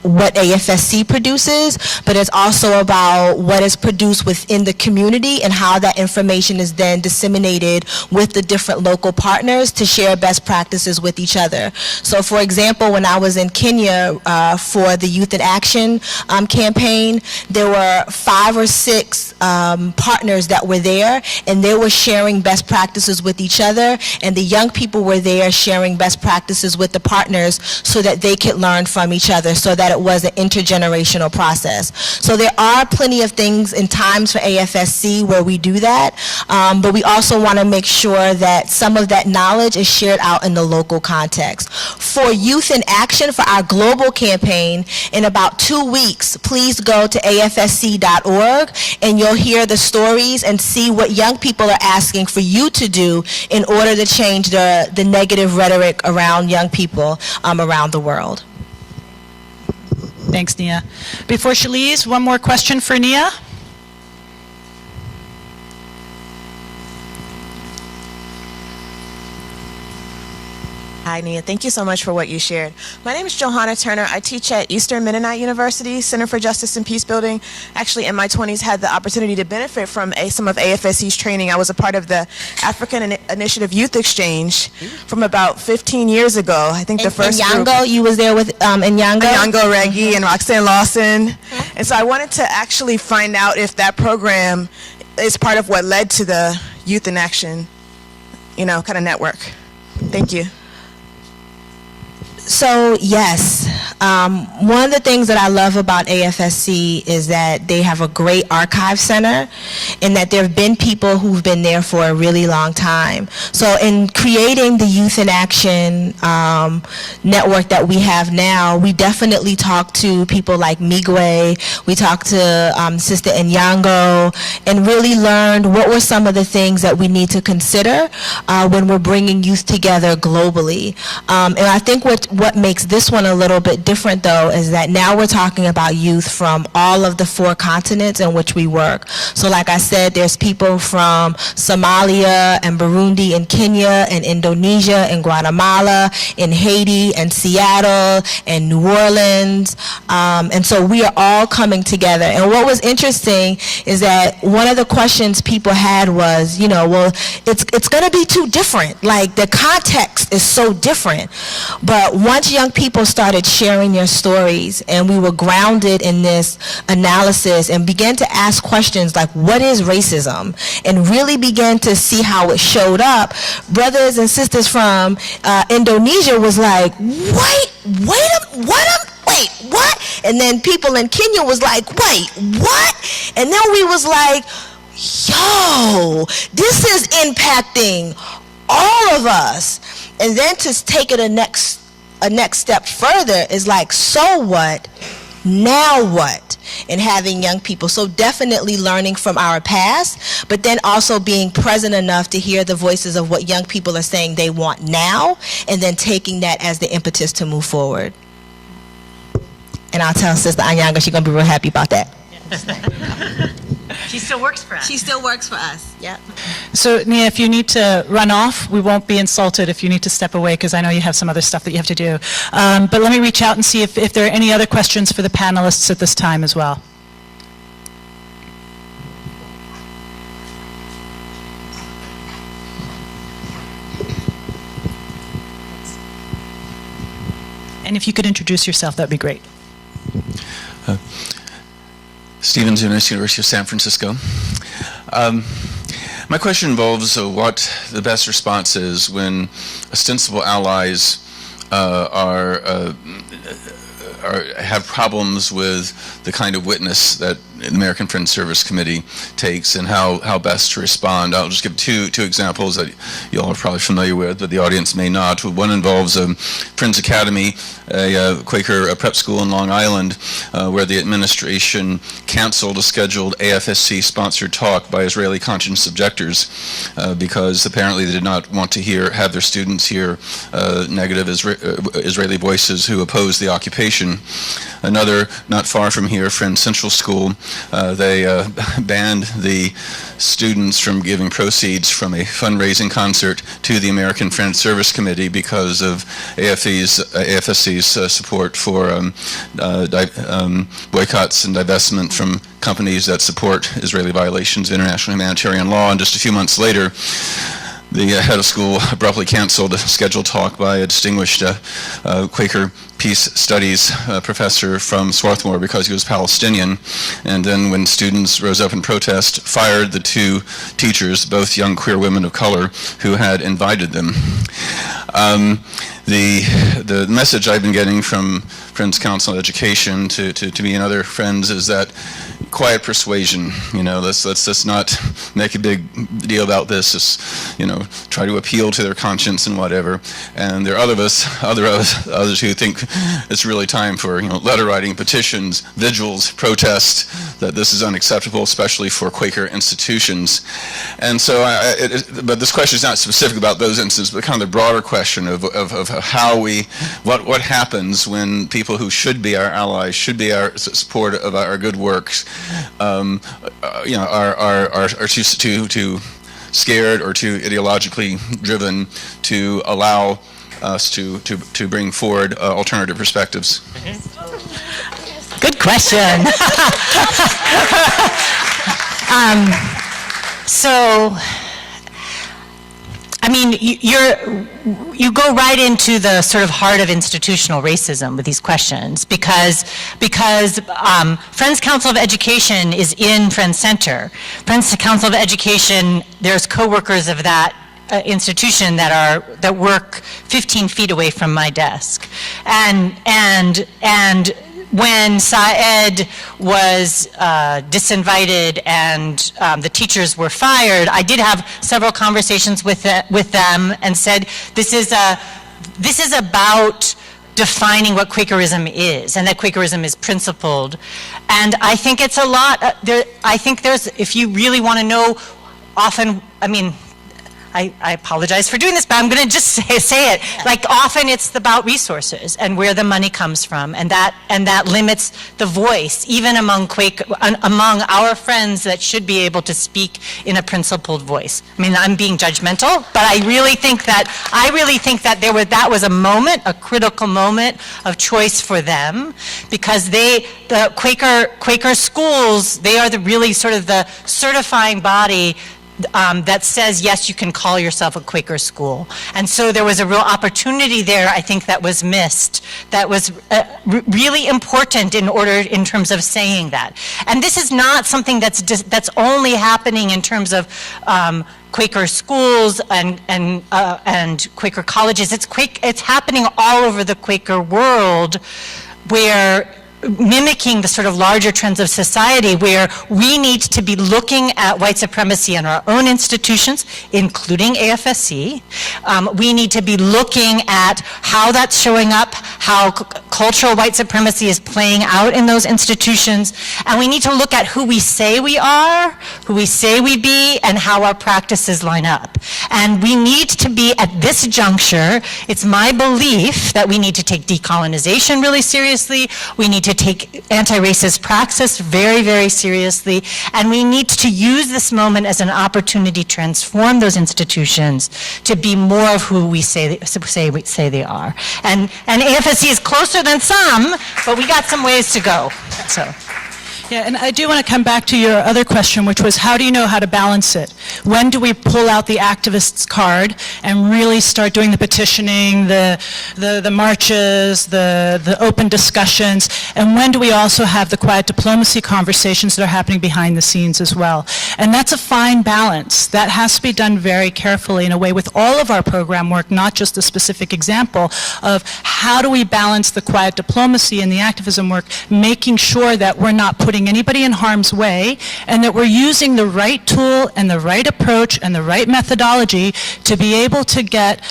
Speaker 3: what AFSC produces, but it's also about what is produced within the community and how that information is then disseminated with the different local partners to share best practices with each other. So for example, when I was in Kenya for the Youth in Action campaign, there were 5 or 6 partners that were there, and they were sharing best practices with each other, and the young people were there sharing best practices with the partners so that they could learn from each other, so that it was an intergenerational process. So there are plenty of things and times for AFSC where we do that, but we also want to make sure that some of that knowledge is shared out in the local context. For Youth in Action, for our global campaign, in about 2 weeks, please go to afsc.org and you'll hear the stories and see what young people are asking for you to do in order to change the negative rhetoric around young people around the world.
Speaker 2: Thanks, Nia. Before she leaves, one more question for Nia.
Speaker 12: Hi, Nia. Thank you so much for what you shared. My name is Johanna Turner. I teach at Eastern Mennonite University, Center for Justice and Peace Building. Actually, in my 20s, had the opportunity to benefit from some of AFSC's training. I was a part of the African Initiative Youth Exchange from about 15 years ago. I think the first
Speaker 3: Yango,
Speaker 12: group.
Speaker 3: you was there with Yango?
Speaker 12: Yango Reggie and Roxanne Lawson. And so I wanted to actually find out if that program is part of what led to the Youth in Action, kind of network. Thank you.
Speaker 3: So yes, one of the things that I love about AFSC is that they have a great archive center, and that there have been people who've been there for a really long time. So in creating the Youth in Action network that we have now, we definitely talk to people like Migwe, we talked to Sister Nyango, and really learned what were some of the things that we need to consider when we're bringing youth together globally. And I think what what makes this one a little bit different, though, is that now we're talking about youth from all of the 4 continents in which we work. So like I said, there's people from Somalia and Burundi and Kenya and Indonesia and Guatemala and Haiti and Seattle and New Orleans. And so we are all coming together. And what was interesting is that one of the questions people had was, you know, well, it's going to be too different. Like, the context is so different. But once young people started sharing their stories and we were grounded in this analysis and began to ask questions like, what is racism? And really began to see how it showed up, brothers and sisters from Indonesia was like, what? And then people in Kenya was like, wait, what? And then we was like, yo, this is impacting all of us. And then to take it a next step further is like, so what? Now what? And having young people. So definitely learning from our past, but then also being present enough to hear the voices of what young people are saying they want now, and then taking that as the impetus to move forward. And I'll tell Sister Anyanga she's going to be real happy about that.
Speaker 6: She still works for us.
Speaker 3: She still works for us, yep.
Speaker 2: So, Nia, if you need to run off, we won't be insulted if you need to step away, because I know you have some other stuff that you have to do. But let me reach out and see if there are any other questions for the panelists at this time as well. And if you could introduce yourself, that'd be great.
Speaker 13: Stephen Denis, University of San Francisco. My question involves what the best response is when ostensible allies have problems with the kind of witness that the American Friends Service Committee takes, and how best to respond. I'll just give two examples that you all are probably familiar with, but the audience may not. One involves Friends Academy, a Quaker prep school in Long Island, where the administration canceled a scheduled AFSC sponsored talk by Israeli conscience objectors because apparently they did not want to have their students hear negative Israeli voices who oppose the occupation. Another, not far from here, Friends Central School, they banned the students from giving proceeds from a fundraising concert to the American Friends Service Committee because of AFSC's support for boycotts and divestment from companies that support Israeli violations of international humanitarian law. And just a few months later, the head of school abruptly canceled a scheduled talk by a distinguished Quaker Peace Studies professor from Swarthmore because he was Palestinian. And then when students rose up in protest, fired the 2 teachers, both young queer women of color, who had invited them. The message I've been getting from Friends Council on Education to me and other friends is that quiet persuasion, let's not make a big deal about this, just, try to appeal to their conscience and whatever. And there are others who think it's really time for, letter writing, petitions, vigils, protests, that this is unacceptable, especially for Quaker institutions. And so, but this question is not specific about those instances, but kind of the broader question of how what happens when people who should be our allies, should be our support of our good works, are too scared or too ideologically driven to allow us to bring forward alternative perspectives.
Speaker 6: Good question. So, I mean, you go right into the sort of heart of institutional racism with these questions because Friends Council of Education is in Friends Center. Friends Council of Education, there's co-workers of that institution that work 15 feet away from my desk, and when Saed was disinvited and the teachers were fired, I did have several conversations with them and said, this is about defining what Quakerism is, and that Quakerism is principled. And I think it's a lot, I think there's, if you really want to know, often, I mean, I apologize for doing this, but I'm going to just say it. Like, often it's about resources and where the money comes from, and that limits the voice, even among among our friends that should be able to speak in a principled voice. I mean, I'm being judgmental, but I really think that that was a moment, a critical moment of choice for them, because the Quaker schools, they are really sort of the certifying body that says, yes, you can call yourself a Quaker school. And so there was a real opportunity there, I think, that was missed, that was really important in terms of saying that. And this is not something that's only happening in terms of Quaker schools and Quaker colleges. It's happening all over the Quaker world, where mimicking the sort of larger trends of society, where we need to be looking at white supremacy in our own institutions, including AFSC. We need to be looking at how that's showing up, how cultural white supremacy is playing out in those institutions, and we need to look at who we say we are, who we say we be, and how our practices line up. And we need to be, at this juncture, it's my belief that we need to take decolonization really seriously. We need to take anti-racist praxis very, very seriously, and we need to use this moment as an opportunity to transform those institutions to be more of who we say they are. And AFSC is closer than some, but we got some ways to go. So.
Speaker 2: Yeah, and I do want to come back to your other question, which was, how do you know how to balance it? When do we pull out the activist's card and really start doing the petitioning, the marches, the open discussions, and when do we also have the quiet diplomacy conversations that are happening behind the scenes as well? And that's a fine balance. That has to be done very carefully in a way with all of our program work, not just a specific example of how do we balance the quiet diplomacy and the activism work, making sure that we're not putting anybody in harm's way, and that we're using the right tool and the right approach and the right methodology to be able to get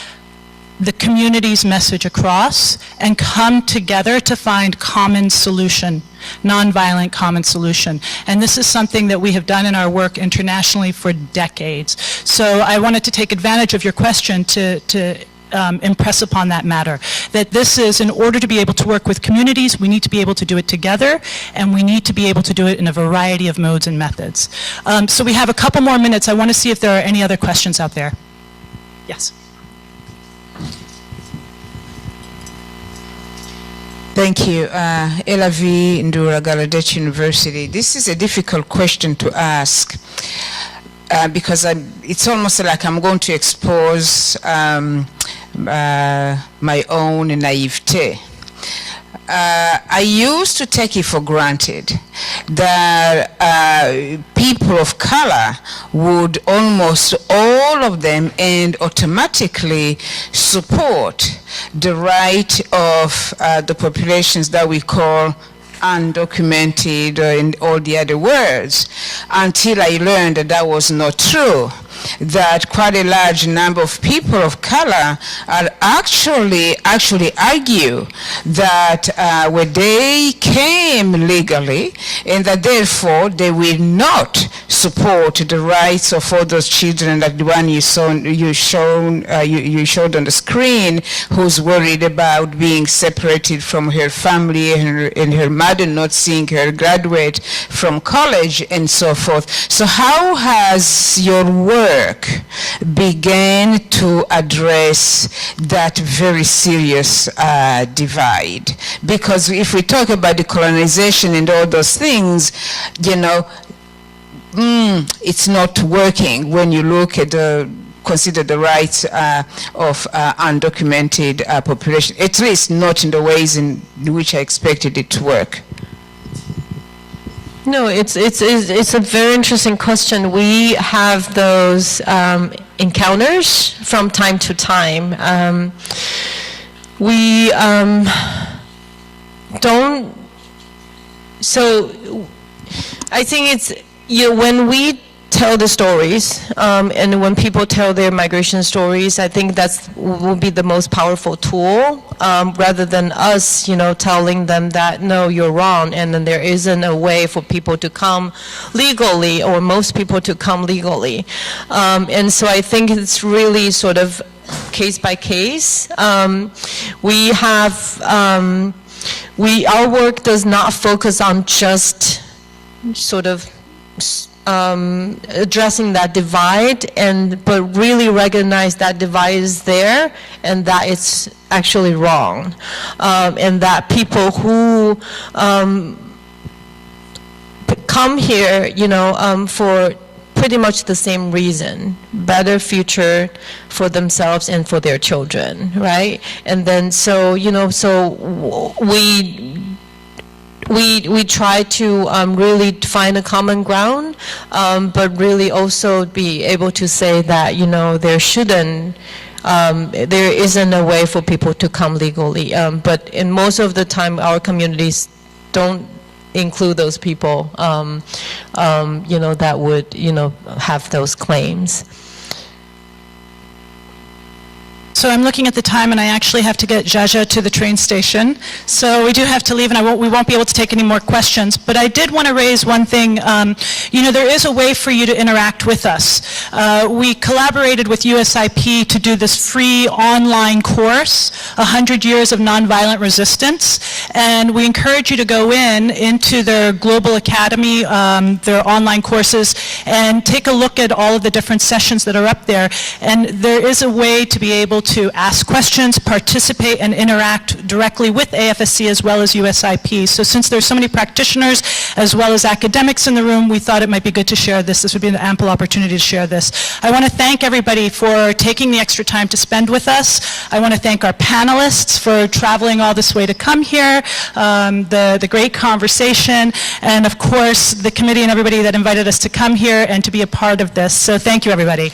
Speaker 2: the community's message across and come together to find common solution, nonviolent common solution. And this is something that we have done in our work internationally for decades. So I wanted to take advantage of your question to impress upon that matter, that this is, in order to be able to work with communities, we need to be able to do it together, and we need to be able to do it in a variety of modes and methods. So we have a couple more minutes. I want to see if there are any other questions out there. Yes.
Speaker 14: Thank you. Ella V. Ndura, Gallaudet University. This is a difficult question to ask because it's almost like I'm going to expose my own naivete. I used to take it for granted that people of color would, almost all of them, and automatically support the right of the populations that we call undocumented and all the other words, until I learned that that was not true, that quite a large number of people of color are actually argue that when they came legally, and that therefore they will not support the rights of all those children, like the one you showed on the screen, who's worried about being separated from her family and her mother not seeing her graduate from college and so forth. So how has your work began to address that very serious divide? Because if we talk about decolonization and all those things, you know, it's not working when you look at consider the rights of undocumented population, at least not in the ways in which I expected it to work.
Speaker 7: No, it's a very interesting question. We have those encounters from time to time. We don't. So I think it's when we tell the stories, and when people tell their migration stories, I think that's will be the most powerful tool, rather than us, telling them that, no, you're wrong, and then there isn't a way for people to come legally, or most people to come legally. And so I think it's really sort of case by case. We have, our work does not focus on just sort of addressing that divide, but really recognize that divide is there and that it's actually wrong, and that people who come here, for pretty much the same reason, better future for themselves and for their children, right? And then so we try to really find a common ground, but really also be able to say that, there isn't a way for people to come legally. But in most of the time, our communities don't include those people, that would, have those claims.
Speaker 2: So I'm looking at the time, and I actually have to get Chia-Chia to the train station. So we do have to leave, and we won't be able to take any more questions. But I did want to raise one thing. There is a way for you to interact with us. We collaborated with USIP to do this free online course, 100 Years of Nonviolent Resistance. And we encourage you to go into their Global Academy, their online courses, and take a look at all of the different sessions that are up there. And there is a way to be able to ask questions, participate, and interact directly with AFSC as well as USIP. So since there's so many practitioners as well as academics in the room, we thought it might be good to share this. This would be an ample opportunity to share this. I want to thank everybody for taking the extra time to spend with us. I want to thank our panelists for traveling all this way to come here, the great conversation, and of course the committee and everybody that invited us to come here and to be a part of this. So thank you, everybody.